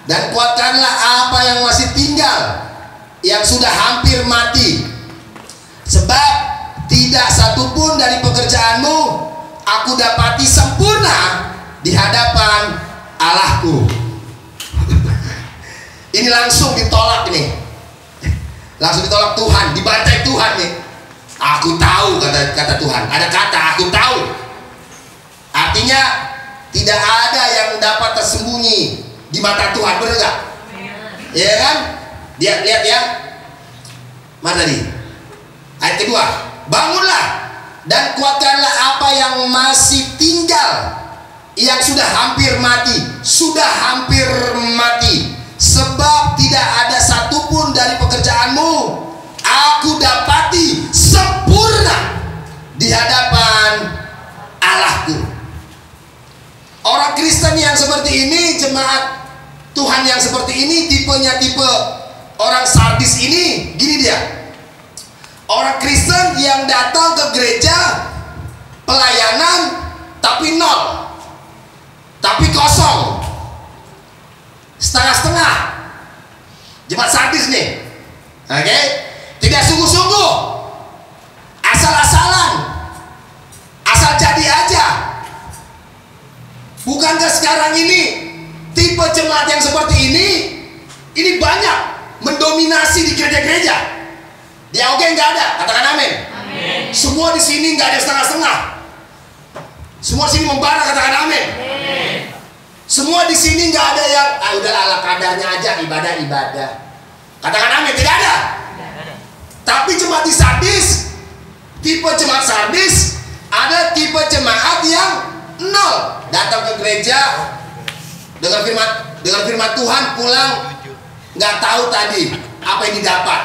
dan kuatkanlah apa yang masih tinggal, yang sudah hampir mati. Sebab tidak satupun dari pekerjaanmu aku dapati sempurna di hadapan Allahku. Ini langsung ditolak nih. Langsung ditolak Tuhan, dibantai Tuhan nih. Aku tahu, kata Tuhan. Ada kata aku tahu. Artinya tidak ada yang dapat tersembunyi di mata Tuhan, benar nggak? Iya kan? Dia lihat ya. Mana tadi? Ayat kedua. Bangunlah dan kuatkanlah apa yang masih tinggal, yang sudah hampir mati. Sudah hampir mati. Sebab tidak ada satupun dari pekerjaanmu aku dapati sempurna di hadapan Allahku. Orang Kristen yang seperti ini, jemaat Tuhan yang seperti ini, tipenya tipe orang Sardis ini, gini dia. Orang Kristen yang datang ke gereja, pelayanan, tapi nol, tapi kosong, setengah-setengah. Jemaat Sardis nih, oke? Tidak sungguh-sungguh, asal-asalan, asal jadi aja. Bukankah sekarang ini tipe jemaat yang seperti ini banyak, mendominasi gereja-gereja. Di AOG nggak ada, katakan amin. Semua di sini nggak ada setengah-setengah. Semua sini membara, katakan amin. Semua di sini nggak ada yang udah ala kadarnya aja, ibadah. Katakan amin, tidak ada. Tapi jemaat di Sardis, tipe jemaat Sardis, ada tipe jemaat yang nol. Datang ke gereja, dengar firman Tuhan, pulang nggak tahu tadi apa yang didapat.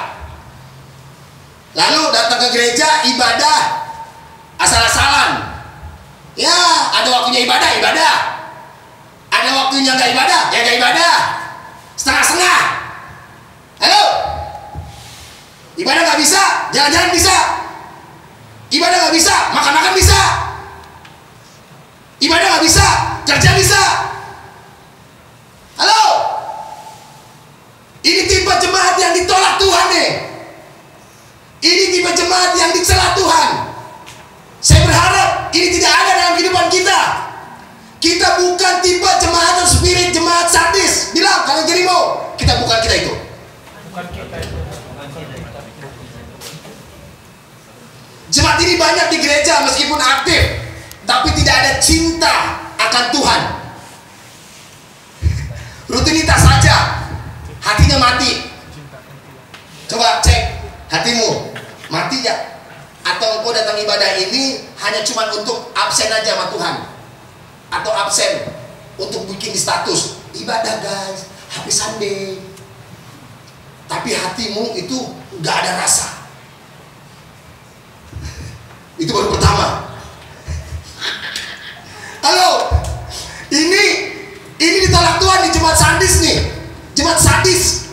Lalu datang ke gereja, ibadah asal-asalan. Ya, ada waktunya ibadah. Ada waktunya nggak ibadah, ya nggak ibadah. Setengah-setengah. Halo? Ibadah nggak bisa, jalan-jalan bisa. Ibadah nggak bisa, makan-makan bisa. Ibadah nggak bisa, kerja bisa. Halo? Ini tipe jemaat yang ditolak Tuhan nih. Ini tipe jemaat yang dicela Tuhan. Saya berharap ini tidak ada dalam kehidupan kita. Kita bukan tipe jemaat atau spirit jemaat Sardis. Bilang kalian Jerimo, kita bukan kita itu. Jemaat ini banyak di gereja meskipun aktif, tapi tidak ada cinta akan Tuhan. Rutinitas saja, hatinya mati. Coba cek hatimu, mati ya? Atau engkau datang ibadah ini hanya cuma untuk absen aja sama Tuhan, atau absen untuk bikin di status ibadah guys, happy Sunday, tapi hatimu itu gak ada rasa. Itu baru pertama. Halo, ini ditolak Tuhan di jemaat Sardis nih, jemaat Sardis,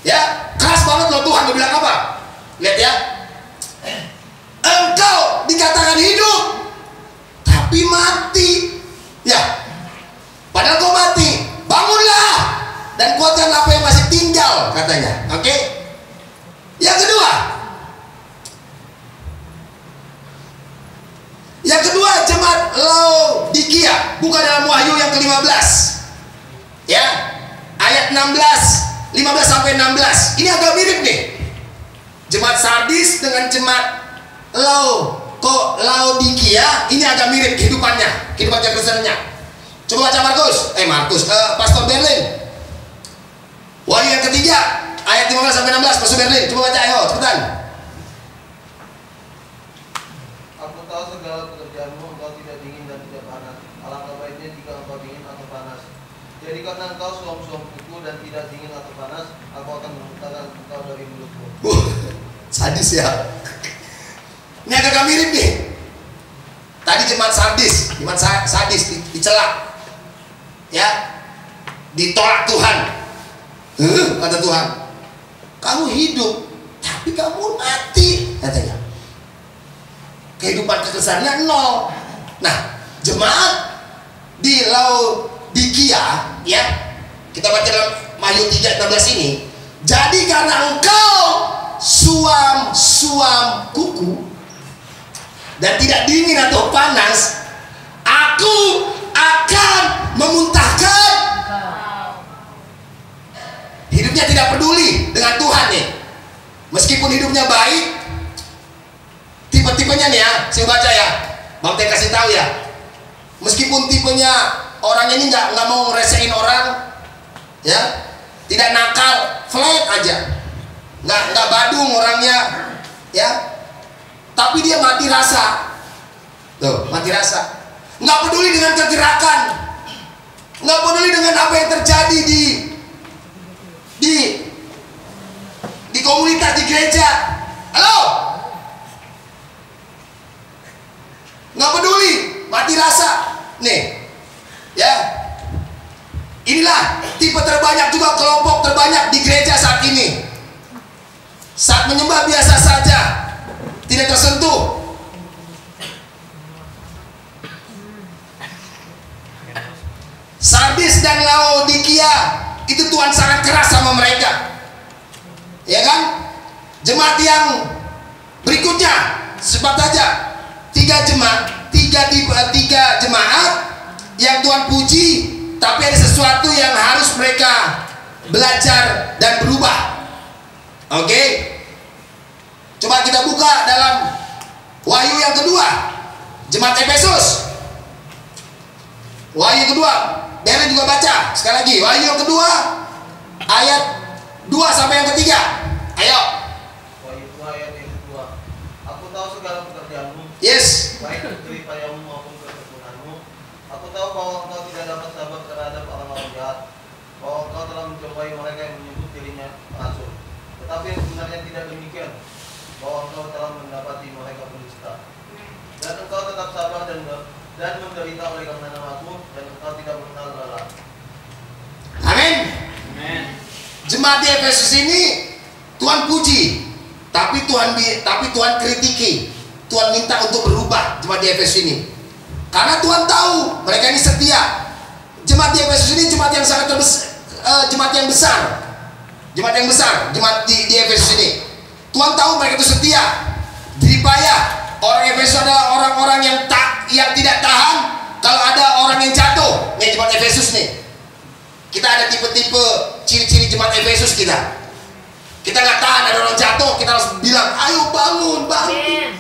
ya keras banget loh Tuhan. Dia bilang apa? Lihat ya, engkau dikatakan hidup tapi mati, ya. Padahal kau mati, bangunlah dan kuatkan apa yang masih tinggal, katanya. Oke? Yang kedua, jemaat Laodikia, buka dalam Wahyu yang ke-15, ya, ayat 15 sampai 16. Ini agak mirip nih. Jemaat Sardis dengan jemaat Laodikia ini agak mirip kehidupan Kristennya. Coba baca Pastor Berlin. Wahyu yang ketiga ayat 15 sampai 16, Pastor Berlin. Coba baca, ayo cepetan. Aku tahu segala pekerjaanmu, engkau tidak dingin dan tidak panas. Alangkah baiknya jika engkau dingin atau panas. Jadi karena engkau suam-suam kuku dan tidak dingin atau panas, aku akan memuntahkan engkau dari mulutku. Sadis ya. Ini agak mirip nih. Tadi jemaat Sardis dicela, ya, ditolak Tuhan. Kata Tuhan, kamu hidup tapi kamu mati, katanya. Kehidupan kekristenannya nol. Nah, jemaat di Laodikia, ya, kita baca dalam Wahyu 3:16 ini. Jadi karena engkau suam kuku dan tidak dingin atau panas, aku akan memuntahkan. Hidupnya tidak peduli dengan Tuhan nih. Meskipun hidupnya baik, tipe-tipenya nih ya, saya baca ya, Bang Teh kasih tahu ya. Meskipun tipenya orangnya ini nggak mau ngeresein orang, ya, tidak nakal, flat aja, nggak badung orangnya, ya, tapi dia mati rasa, tuh, mati rasa, nggak peduli dengan kegerakan, nggak peduli dengan apa yang terjadi di komunitas, di gereja. Halo, nggak peduli, mati rasa, nih, ya. Inilah tipe terbanyak, juga kelompok terbanyak di gereja saat ini. Saat menyembah biasa saja, tidak tersentuh. Sardis dan Laodikia itu Tuhan sangat keras sama mereka, ya kan? Jemaat yang berikutnya, sebut aja tiga jemaat yang Tuhan puji, tapi ada sesuatu yang harus mereka belajar dan berubah. Oke. Coba kita buka dalam Wahyu yang kedua, jemaat Efesus. Wahyu kedua, Darren juga baca sekali lagi. Wahyu yang kedua ayat 2 sampai yang ketiga. Ayo. Wahyu 2 ayat yang kedua. Aku tahu segala pekerjaanmu, Yes. baik jerih payamu maupun ketekunanmu. Aku tahu bahwa engkau tidak dapat sabar terhadap orang-orang jahat, bahwa engkau telah mencobai mereka yang menyebut dirinya rasul. Tetapi yang sebenarnya tidak demikian, bahwa engkau telah mendapati mereka pendusta. Dan engkau tetap sabar dan menderita oleh karena namaku, dan engkau tidak mengenal lelah. Amin. Amin. Jemaat di Efesus ini Tuhan puji, tapi Tuhan kritiki. Tuhan minta untuk berubah jemaat di Efesus ini. Karena Tuhan tahu mereka ini setia. Jemaat di Efesus ini jemaat yang sangat jemaat yang besar. Jemaat yang besar, jemaat di Efesus ini. Tuhan tahu mereka itu setia, jeripayah. Orang Efesus adalah orang-orang yang tidak tahan kalau ada orang yang jatuh. Nih jemaat Efesus nih. Kita ada tipe-tipe ciri-ciri jemaat Efesus kita. Kita nggak tahan ada orang jatuh, kita harus bilang, ayo bangun, bangun.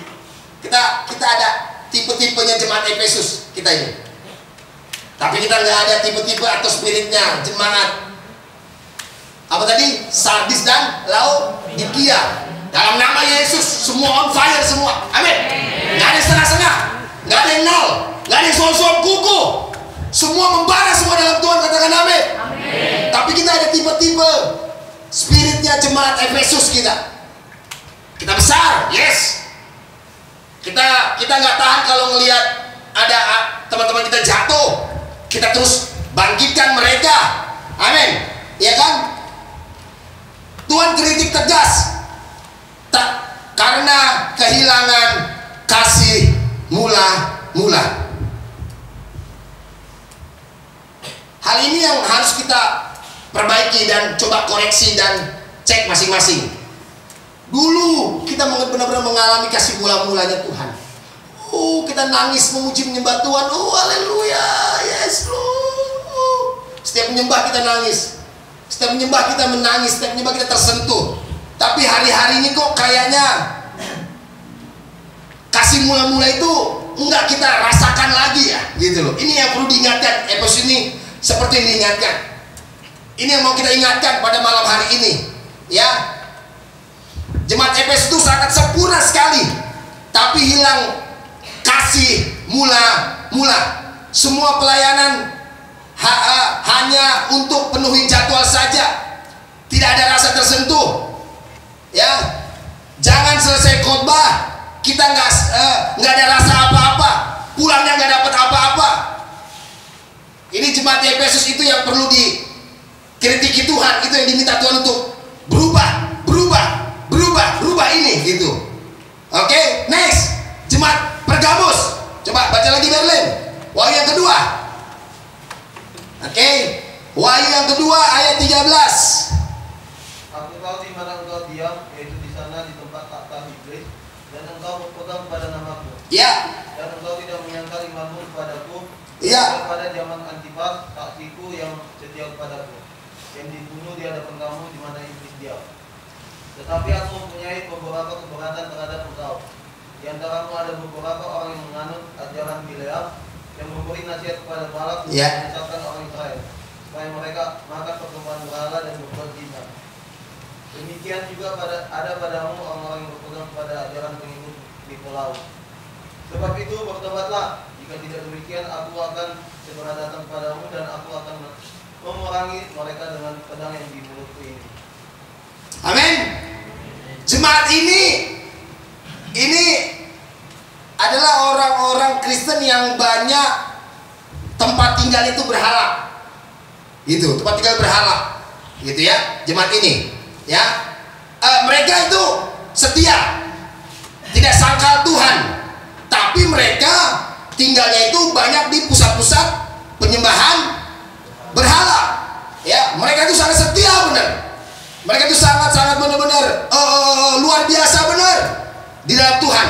Kita ada tipe-tipenya jemaat Efesus kita ini. Tapi kita nggak ada tipe-tipe atau spiritnya jemaat apa tadi? Sardis dan Laodikia. Dalam nama Yesus semua on fire semua. Amin. Nggak ada setengah-setengah, nggak ada yang nol, nggak ada yang soal-soal kuku. Semua membara semua dalam Tuhan, katakan amin. Tapi kita ada tipe-tipe spiritnya jemaat Efesus kita. Kita besar, yes. Kita nggak tahan kalau ngelihat ada teman-teman kita jatuh. Kita terus bangkitkan mereka. Amin. Ya kan? Tuhan kritik tegas. Karena kehilangan kasih mula-mula. Hal ini yang harus kita perbaiki dan coba koreksi dan cek masing-masing. Dulu kita benar-benar mengalami kasih mula-mulanya Tuhan. Kita nangis memuji menyembah Tuhan. Haleluya, yes Lord. Setiap menyembah kita nangis. Setiap menyembah kita menangis. Setiap menyembah kita tersentuh. Tapi hari-hari ini kok kayaknya kasih mula-mula itu enggak kita rasakan lagi ya, gitu loh. Ini yang perlu diingatkan. Efesus ini seperti yang diingatkan. Ini yang mau kita ingatkan pada malam hari ini, ya. Jemaat Efesus itu sangat sempurna sekali, tapi hilang kasih mula-mula. Semua pelayanan hanya untuk penuhi jadwal saja, tidak ada rasa tersentuh. Ya, jangan selesai khotbah kita nggak ada rasa apa-apa, pulangnya nggak dapat apa-apa. Ini jemaat Efesus itu yang perlu dikritiki Tuhan, itu yang diminta Tuhan untuk berubah ini gitu. Oke, next jemaat Pergamus, coba baca lagi Berlin. Wahyu yang kedua. Oke, Wahyu yang kedua ayat 13. Aku tahu di mana engkau diam, yaitu di sana di tempat takhta iblis, dan engkau berpegang pada namaku. Ya. Dan engkau tidak menyangkal imanmu kepadaku. Ya. Pada zaman Antipas, saksiku yang setia kepadaku, yang dibunuh di hadapan kamu di mana iblis diam. Tetapi aku mempunyai beberapa keberatan terhadap engkau. Di antaramu ada beberapa orang yang menganut ajaran Bileam, yang memberi nasihat kepada Balak untuk menyesatkan orang Israel, supaya mereka makan persembahan berhala dan berbuat zina. Demikian juga ada padamu orang-orang yang berpegang pada ajaran pengikut Nikolaus. Sebab itu bertobatlah, jika tidak demikian aku akan segera datang kepadamu dan aku akan memerangi mereka dengan pedang yang di mulutku ini. Amin. Jemaat ini adalah orang-orang Kristen yang banyak tempat tinggal itu berhala. Gitu, tempat tinggal berhala. Gitu ya, jemaat ini. Ya, mereka itu setia, tidak sangkal Tuhan, tapi mereka tinggalnya itu banyak di pusat-pusat penyembahan berhala. Ya, mereka itu sangat setia benar. Mereka itu sangat benar-benar luar biasa benar di dalam Tuhan.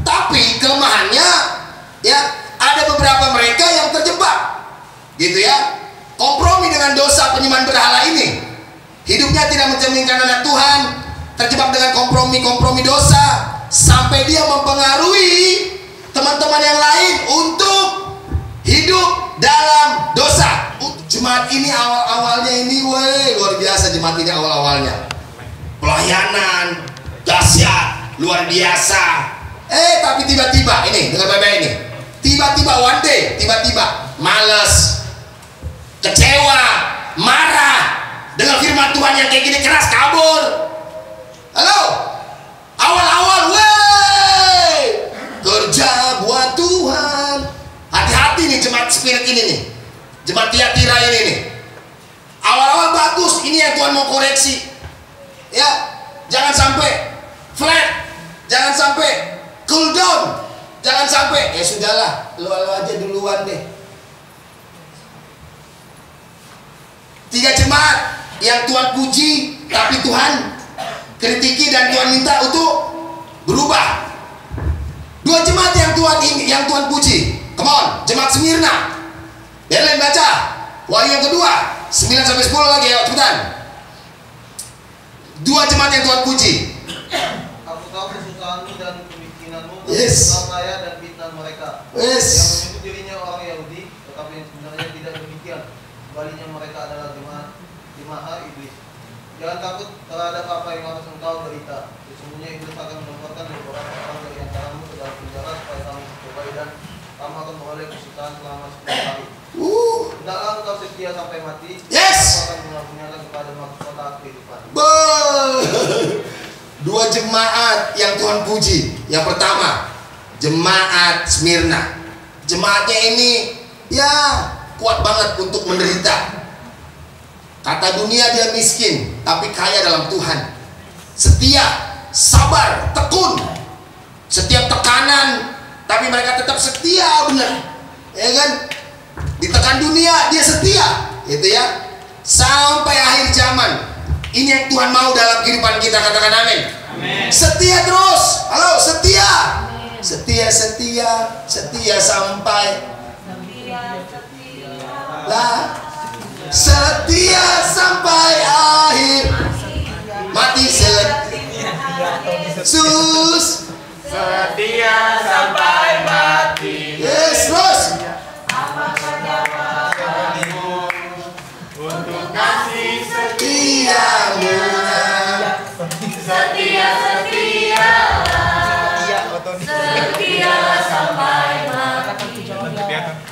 Tapi kelemahannya, ya, ada beberapa mereka yang terjebak, gitu ya, kompromi dengan dosa penyembahan berhala ini. Hidupnya tidak mencerminkan anak Tuhan, terjebak dengan kompromi-kompromi dosa, sampai dia mempengaruhi teman-teman yang lain untuk hidup dalam dosa. Jemaat ini awal-awalnya ini, luar biasa jemaat ini awal-awalnya. Pelayanan, dahsyat, luar biasa. Tapi tiba-tiba, ini, dengar baik-baik ini. Tiba-tiba one day, tiba-tiba malas, kecewa, marah dengan firman Tuhan yang kayak gini, keras, kabur. Halo? Awal-awal, kerja buat Tuhan. Hati-hati nih jemaat spirit ini nih, jemaat Tiatira ini nih. Awal-awal bagus, ini yang Tuhan mau koreksi. Ya, jangan sampai flat, jangan sampai cool down, jangan sampai sudahlah, lu aja duluan deh. 3 jemaat yang Tuhan puji, tapi Tuhan kritiki dan Tuhan minta untuk berubah. 2 jemaat yang Tuhan puji. Come on, jemaat Smyrna. Biar baca Wahyu yang kedua 9-10 lagi ya, cepetan. 2 jemaat yang Tuhan puji. Aku tahu kesusahanmu dan kemiskinanmu, Yes. dan kaya dan fitnah mereka. Yes. Yang menyebut dirinya orang Yahudi, tetapi yang sebenarnya tidak demikian. Sebaliknya mereka adalah jemaah iblis. Jangan takut terhadap apa yang harus engkau derita. Sesungguhnya iblis akan melemparkan beberapa orang dari antaramu ke dalam penjara supaya kamu dicobai dan kamu akan mengalami kesusahan selama 10 hari. Hendaklah engkau setia sampai mati. Yes. Aku akan mengaruniakan kepada mahkota kehidupan. 2 jemaat yang Tuhan puji. Yang pertama, jemaat Smyrna. Jemaatnya ini ya kuat banget untuk menderita. Kata dunia dia miskin, tapi kaya dalam Tuhan. Setia, sabar, tekun. Setiap tekanan, tapi mereka tetap setia, benar. Ya kan? Ditekan dunia, dia setia, gitu ya. Sampai akhir zaman. Ini yang Tuhan mau dalam kehidupan kita, katakan amin. Amin. Setia terus. Halo, setia. Setia sampai setia sampai akhir. Mati sus. Setia sampai mati. Yes, terus. Untuk kasih Setiamu. Setia sampai mati.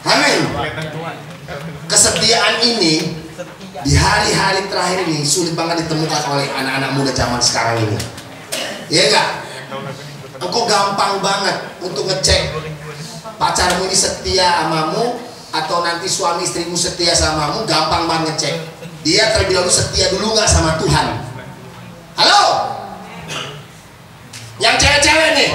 Amin. Kesetiaan ini di hari-hari terakhir ini sulit banget ditemukan oleh anak-anak muda zaman sekarang ini. Ya enggak? Engkau gampang banget untuk ngecek pacarmu ini setia samamu atau nanti suami istrimu setia samamu, gampang banget ngecek. Dia terlebih dahulu setia dulu nggak sama Tuhan. Halo? Yang cewek-cewek nih,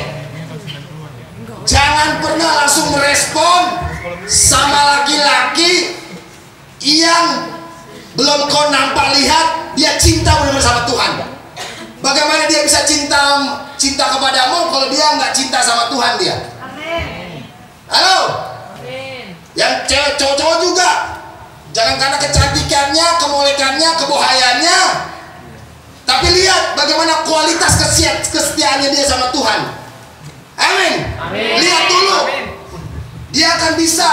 jangan pernah langsung merespon sama laki-laki yang belum kau nampak lihat dia cinta benar-benar sama Tuhan. Bagaimana dia bisa cinta kepadamu kalau dia nggak cinta sama Tuhan dia? Amin. Halo? Amin. Yang cewek cowok-cowok juga, jangan karena kecantikannya, kemolekannya, kebohayannya, tapi lihat bagaimana kualitas kesetiaannya dia sama Tuhan. Amin. Lihat dulu, dia akan bisa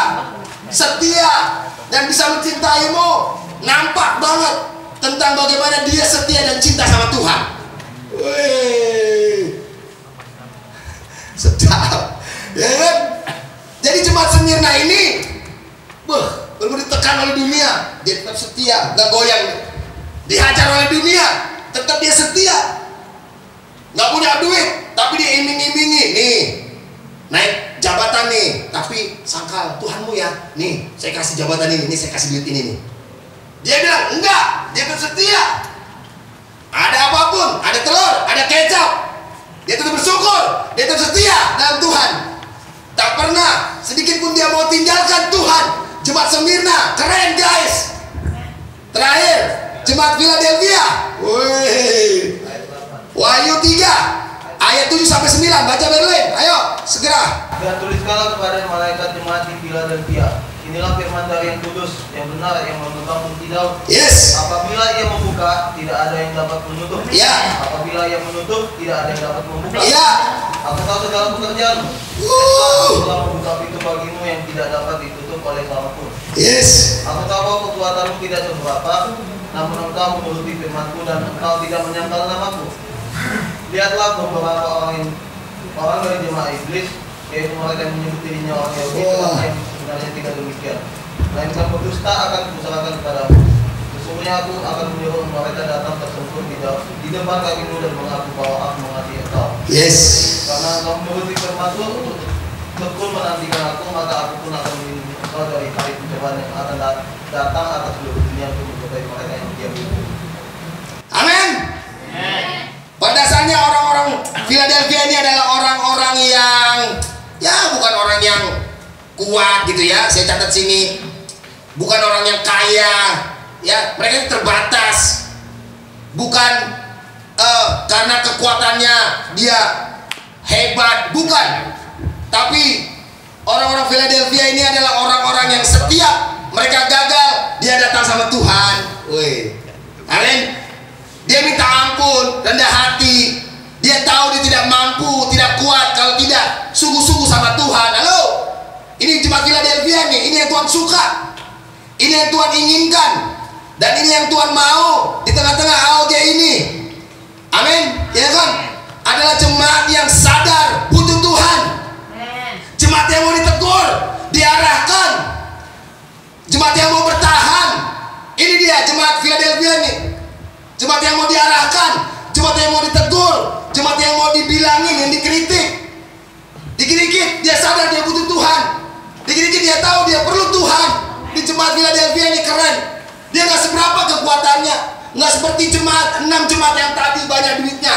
setia dan bisa mencintaimu. Nampak banget tentang bagaimana dia setia dan cinta sama Tuhan. Wih, sedap, ya kan? Jadi jemaat Smyrna ini, benar-benar ditekan oleh dunia, dia tetap setia, nggak goyang. Dihajar oleh dunia, tetap dia setia. Nggak punya duit, tapi dia iming-imingi, nih naik jabatan nih, tapi sangkal Tuhanmu ya, nih saya kasih jabatan ini, nih saya kasih duit ini nih. Dia bilang enggak, dia tetap setia. Ada apapun, ada telur, ada kecap, dia tetap bersyukur, dia tetap setia dalam Tuhan. Tak pernah sedikit pun dia mau tinggalkan Tuhan. Jemaat Smyrna, keren guys. Terakhir, jemaat Philadelphia. Wih. Wahyu 3 ayat 7-9, baca Berlin, ayo segera. Dan tuliskanlah kepada malaikat jemaat di Philadelphia, inilah firman dari yang kudus, yang benar, yang mengembang bukti daun. Yes. Apabila ia membuka, tidak ada yang dapat menutup. Iya. Apabila ia menutup, tidak ada yang dapat membuka. Iya. Aku tahu segala pekerjaanmu. Aku telah membuka pintu bagimu yang tidak dapat ditutup oleh siapapun. Yes. Aku tahu bahwa kekuatanmu tidak seberapa, namun engkau menuruti firmanku dan engkau tidak menyangkal namaku. Lihatlah beberapa orang dari jemaah iblis, yaitu mereka yang menyebut dirinya orang Yahudi, tetapi yang sebenarnya tidak demikian. Melainkan berdusta akan kuserahkan kepadamu. Sesungguhnya aku akan menyuruh mereka datang tersungkur di depan kakimu dan mengaku bahwa aku mengasihi engkau. Yes. Karena engkau menuruti firmanku untuk tekun menantikan aku, maka aku pun akan melindungi engkau dari hari pencobaan yang akan datang atas seluruh dunia untuk menjadi mereka yang diam itu. Amin. Pada dasarnya orang-orang Philadelphia ini adalah orang-orang yang bukan orang yang kuat gitu ya. Saya catat sini, bukan orang yang kaya ya, mereka terbatas. Bukan karena kekuatannya dia hebat, bukan. Tapi orang-orang Philadelphia ini adalah orang-orang yang setiap mereka gagal, dia datang sama Tuhan. Wih. Amin. Dia minta ampun, rendah hati. Dia tahu dia tidak mampu, tidak kuat kalau tidak sungguh-sungguh sama Tuhan. Halo. Ini jemaat Philadelphia nih, ini yang Tuhan suka. Ini yang Tuhan inginkan. Dan ini yang Tuhan mau di tengah-tengah AOG ini. Amin. Ya kan? Adalah jemaat yang sadar butuh Tuhan. Jemaat yang mau ditegur, diarahkan. Jemaat yang mau bertahan. Ini dia jemaat Philadelphia nih. Jemaat yang mau diarahkan, jemaat yang mau ditegur, jemaat yang mau dibilangin, yang dikritik. Dikit-dikit dia sadar dia butuh Tuhan. Dikit-dikit dia tahu dia perlu Tuhan. Di jemaat Philadelphia ini keren. Dia nggak seberapa kekuatannya, nggak seperti jemaat 6 jemaat yang tadi banyak duitnya,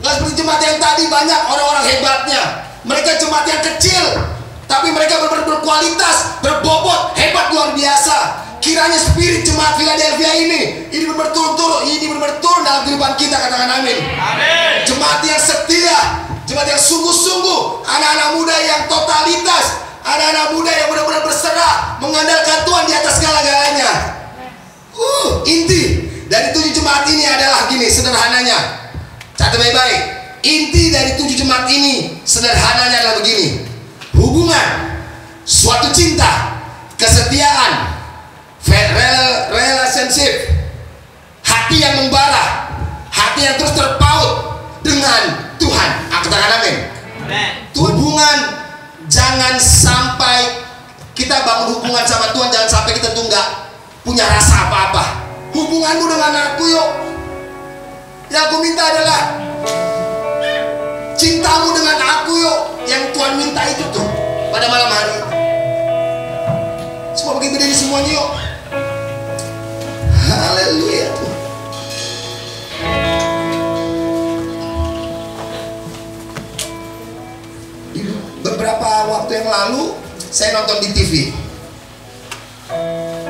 nggak seperti jemaat yang tadi banyak orang-orang hebatnya. Mereka jemaat yang kecil, tapi mereka berkualitas, berbobot, hebat luar biasa. Kiranya spirit jemaat Philadelphia ini berturun dalam kehidupan kita, katakan amin. Amin. Jemaat yang setia, jemaat yang sungguh-sungguh, anak-anak muda yang totalitas, anak-anak muda yang benar-benar berserah, mengandalkan Tuhan di atas segala-galanya. Inti dari 7 jemaat ini adalah gini, sederhananya. Catat baik-baik. Inti dari 7 jemaat ini sederhananya adalah begini: hubungan, suatu cinta, kesetiaan, relationship, hati yang membara, hati yang terus terpaut dengan Tuhan. Katakan amin. Hubungan, jangan sampai kita bangun hubungan sama Tuhan, jangan sampai kita tuh nggak punya rasa apa-apa. Hubunganmu dengan aku yuk, yang aku minta adalah cintamu dengan aku yuk, yang Tuhan minta itu tuh pada malam hari. Semua bagi berdiri semuanya yuk. Haleluya. Beberapa waktu yang lalu saya nonton di TV,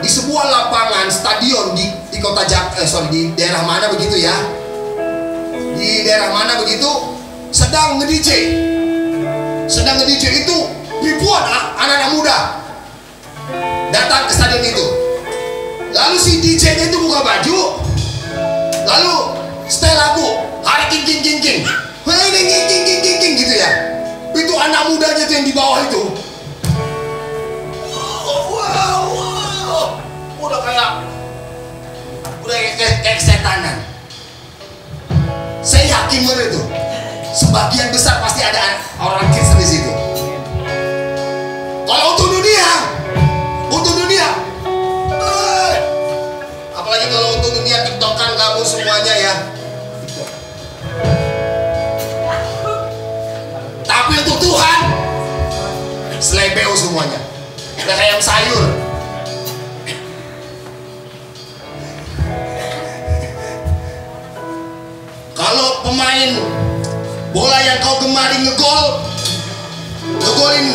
di sebuah lapangan stadion di kota di daerah mana begitu ya, di daerah mana begitu, sedang nge-DJ itu ribuan anak-anak muda datang ke stadion itu. Lalu si DJ-nya itu buka baju, lalu setel lagu hari king gitu ya. Itu anak mudanya tuh yang di bawah itu, wow, udah kayak kesetanan. Saya yakin bener itu, sebagian besar pasti ada orang Kristen di situ. Kalau untuk dunia, apalagi kalau untuk dunia tiktokan kamu semuanya ya. Tapi untuk Tuhan selebeo semuanya, udah kayak ayam sayur. Kalau pemain bola yang kau gemari ngegolin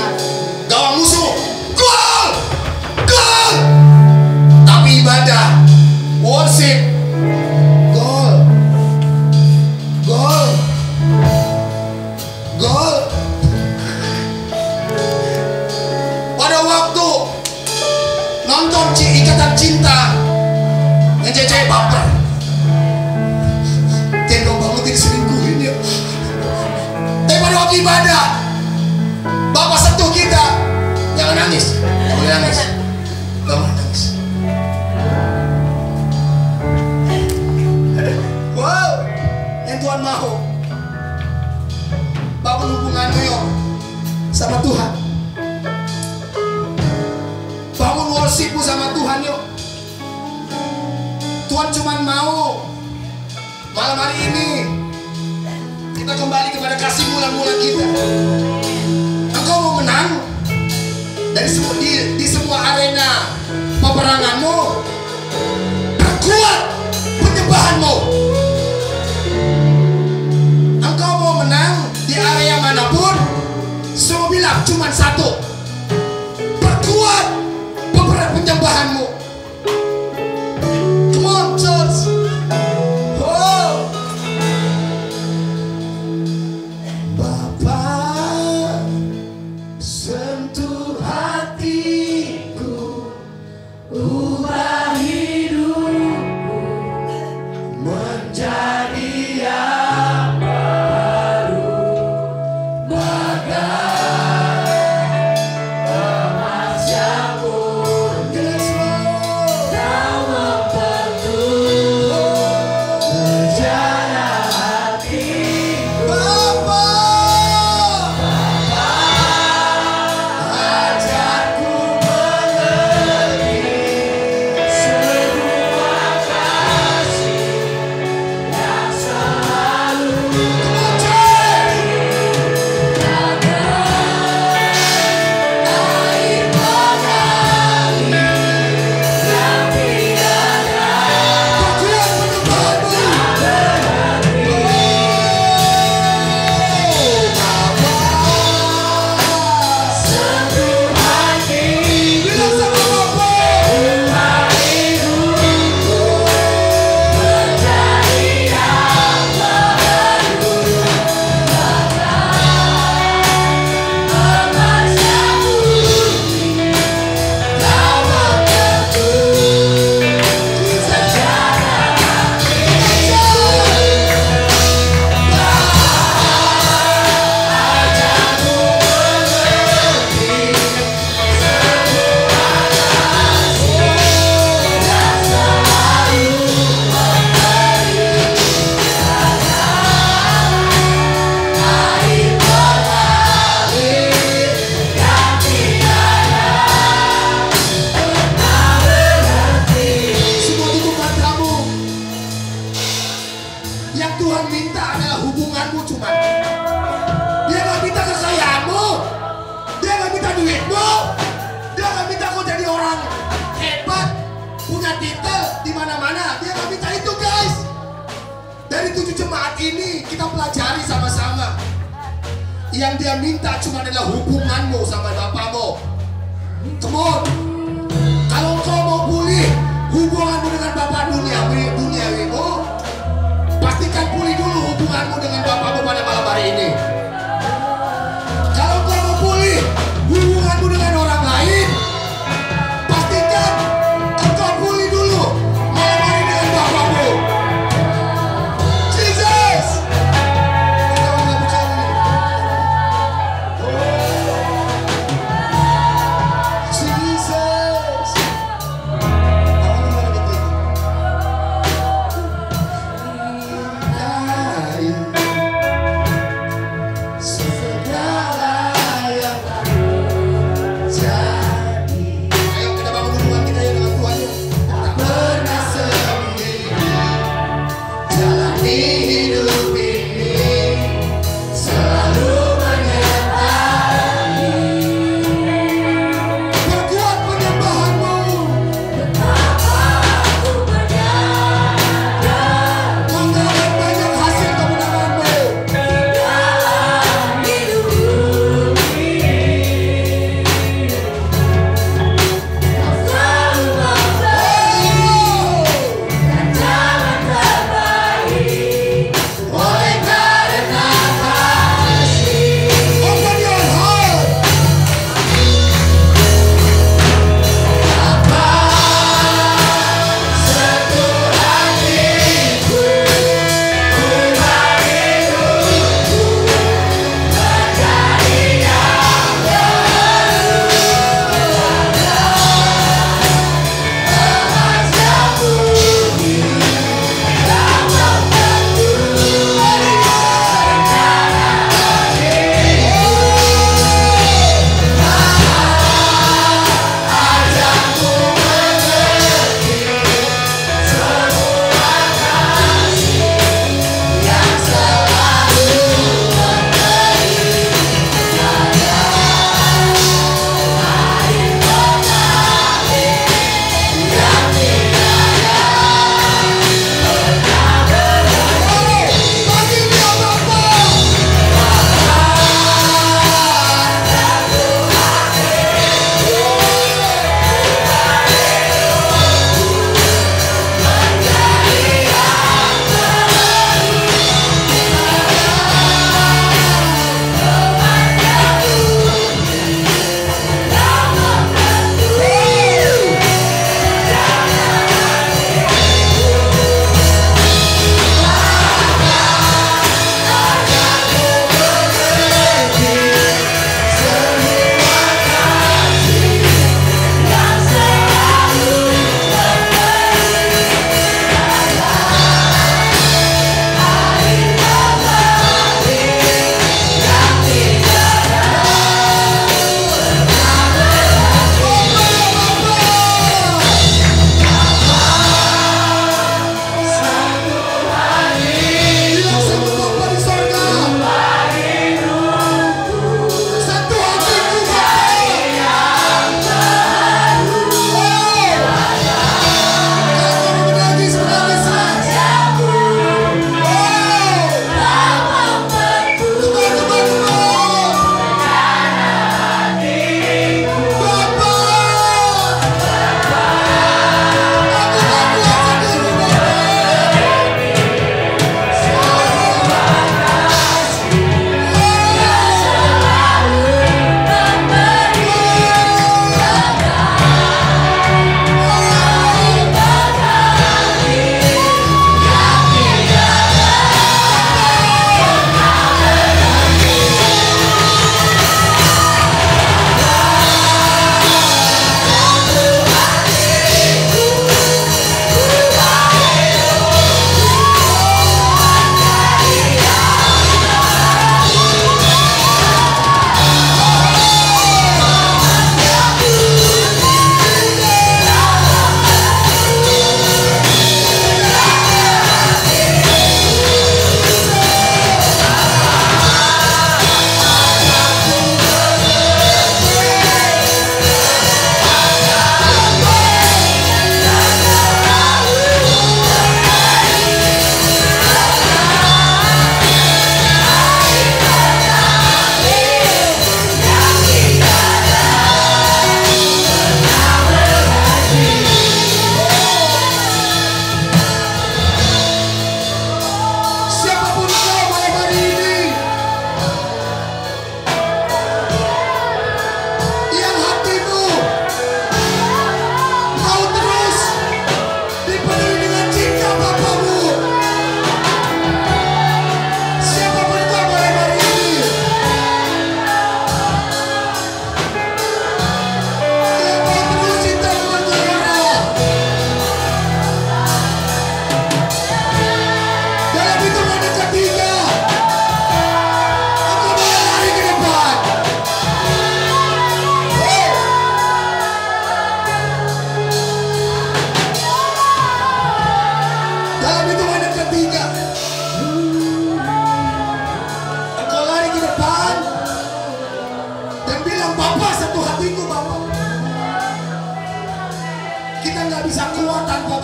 gawang musuh, gol. Tapi ibadah, worship, gol. Pada waktu nonton Ikatan Cinta, yang cewek baper, waktu ibadah Bapak sentuh kita, jangan nangis. Gak boleh nangis. Gak boleh nangis. Wow, yang Tuhan mau bangun hubunganmu yuk sama Tuhan. Bangun worshipmu sama Tuhan yuk. Tuhan cuma mau malam hari ini kita kembali kepada kasih mula-mula kita. Engkau mau menang di semua arena peperanganmu. Perkuat penyembahanmu. Engkau mau menang di area manapun. Semua bilang cuma satu. Perkuat penyembahanmu. Come on church. Oh. Bapa, sentuh hatiku, ubah hidupku menjadi yang baru, bagai emas yang murni. Kau membentuk rencana hatiku. Bapa, ajarku mengerti semua kasih yang selalu menjadi air mengalir yang tiada perkuat penyembahanmu. Sentuh hati, bilang sama Bapa, ubah hidupku menjadi yang baru, emas yang murni. Kau membentuk rencana hatiku. Ajarku mengerti semua kasih yang selalu memberi air mengalir yang tiada pernah berhenti. Semua tutup matamu. Yang Tuhan minta adalah hubunganmu cuma. Dia gak minta kekayaanmu. Dia gak minta duitmu. Dia gak minta kau jadi orang hebat, punya titel di mana-mana. Dia gak minta itu guys. Dari 7 jemaat ini kita pelajari sama-sama. Yang dia minta cuma adalah hubunganmu sama Bapamu. Come on. Kalau kau mau pulih hubunganmu dengan Bapa duniawimu, pastikan pulih dulu hubunganmu dengan Bapamu pada malam hari ini. Kalau kau mau pulih hubunganmu dengan orang lain, pastikan engkau pulih dulu malam hari dengan Bapamu. Jesus. Engkau nggak percaya ini. Jesus.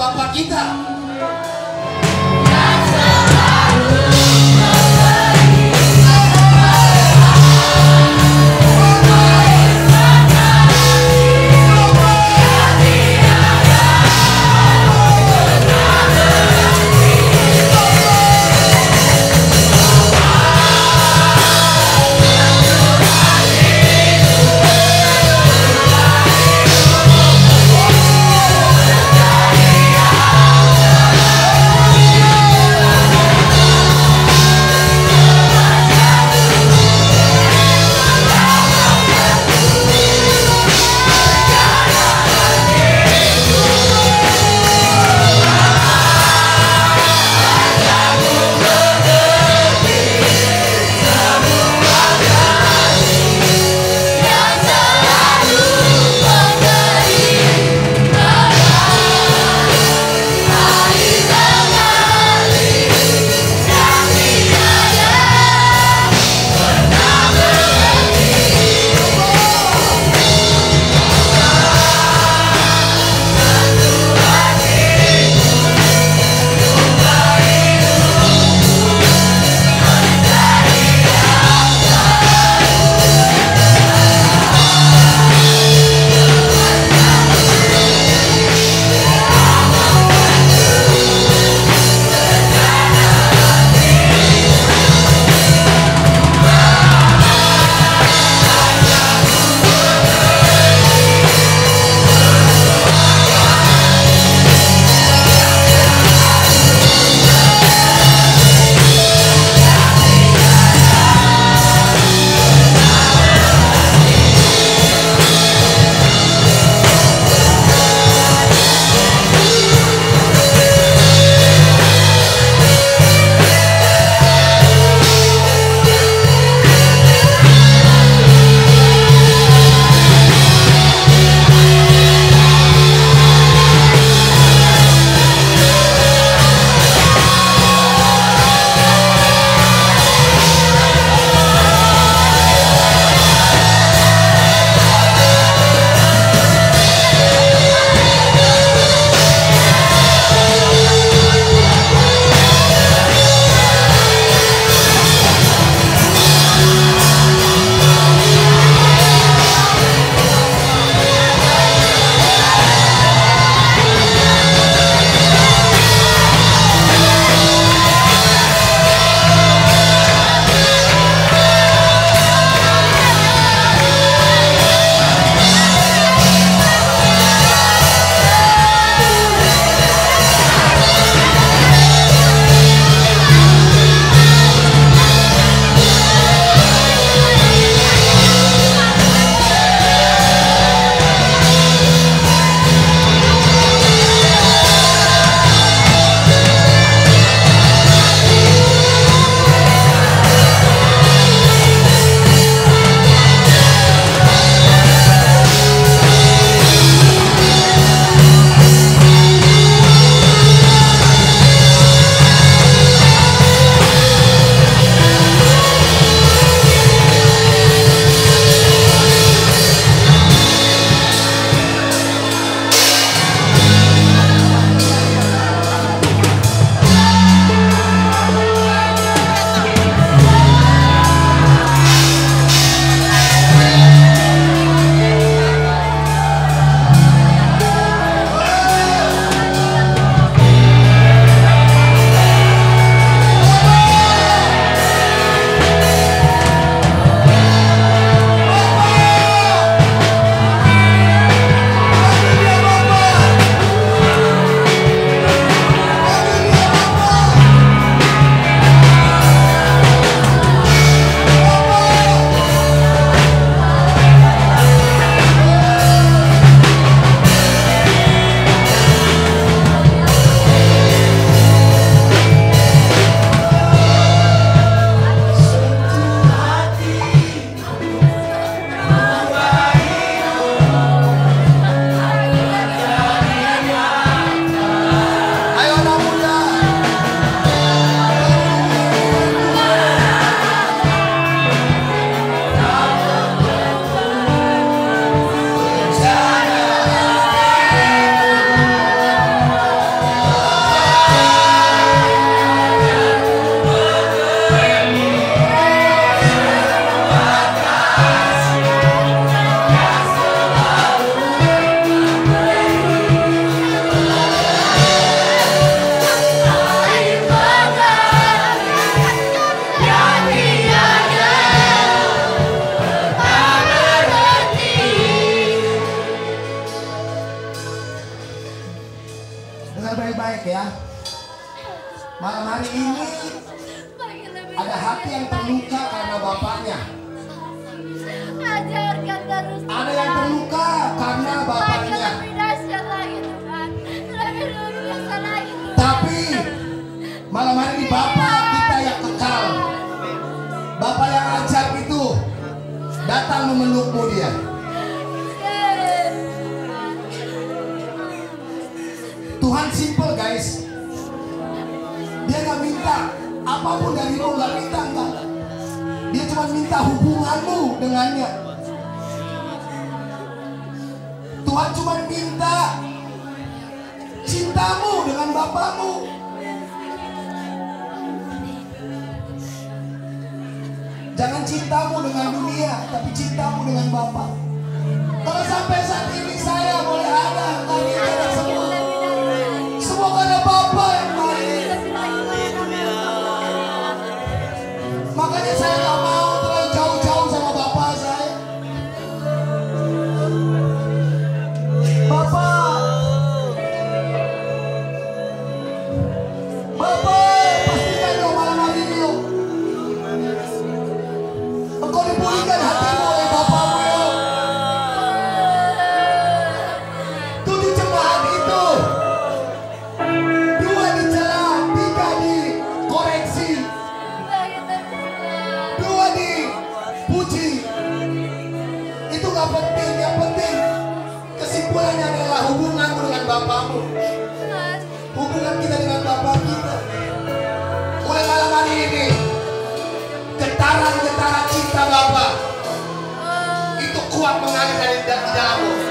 Bapa kita. Oh Malam hari ini ada hati yang terluka karena bapaknya. Ajarkan terus. Ada yang terluka karena bapaknya. Lebih dahsyat lagi Tuhan. Lebih luar biasa lagi Tuhan. Tapi malam hari ini Bapak kita yang kekal, Bapak yang ajaib itu datang memelukmu dia. Tuhan simple guys. Dia gak minta apapun darimu, gak minta enggak. Dia cuma minta hubunganmu dengannya. Tuhan cuma minta cintamu dengan Bapakmu. Jangan cintamu dengan dunia, tapi cintamu dengan Bapa. Kalau sampai saat ini saya boleh ada, kami ada semua karena Bapa yang baik. Makanya saya gak mau terlalu jauh-jauh sama Bapa saya. Bapa, pastikan dong malam hari ini yuk. Engkau dipulihkan hatimu oleh Bapamu yuk. Tujuh cemahan itu, 2 dicela, 3 dikoreksi, 2 dipuji. Itu gak penting, yang penting kesimpulannya adalah hubunganmu dengan Bapamu, hubungan kita dengan Bapa kita. Mulai malam hari ini getaran-getaran cinta Bapa itu kuat mengalir dari dalammu.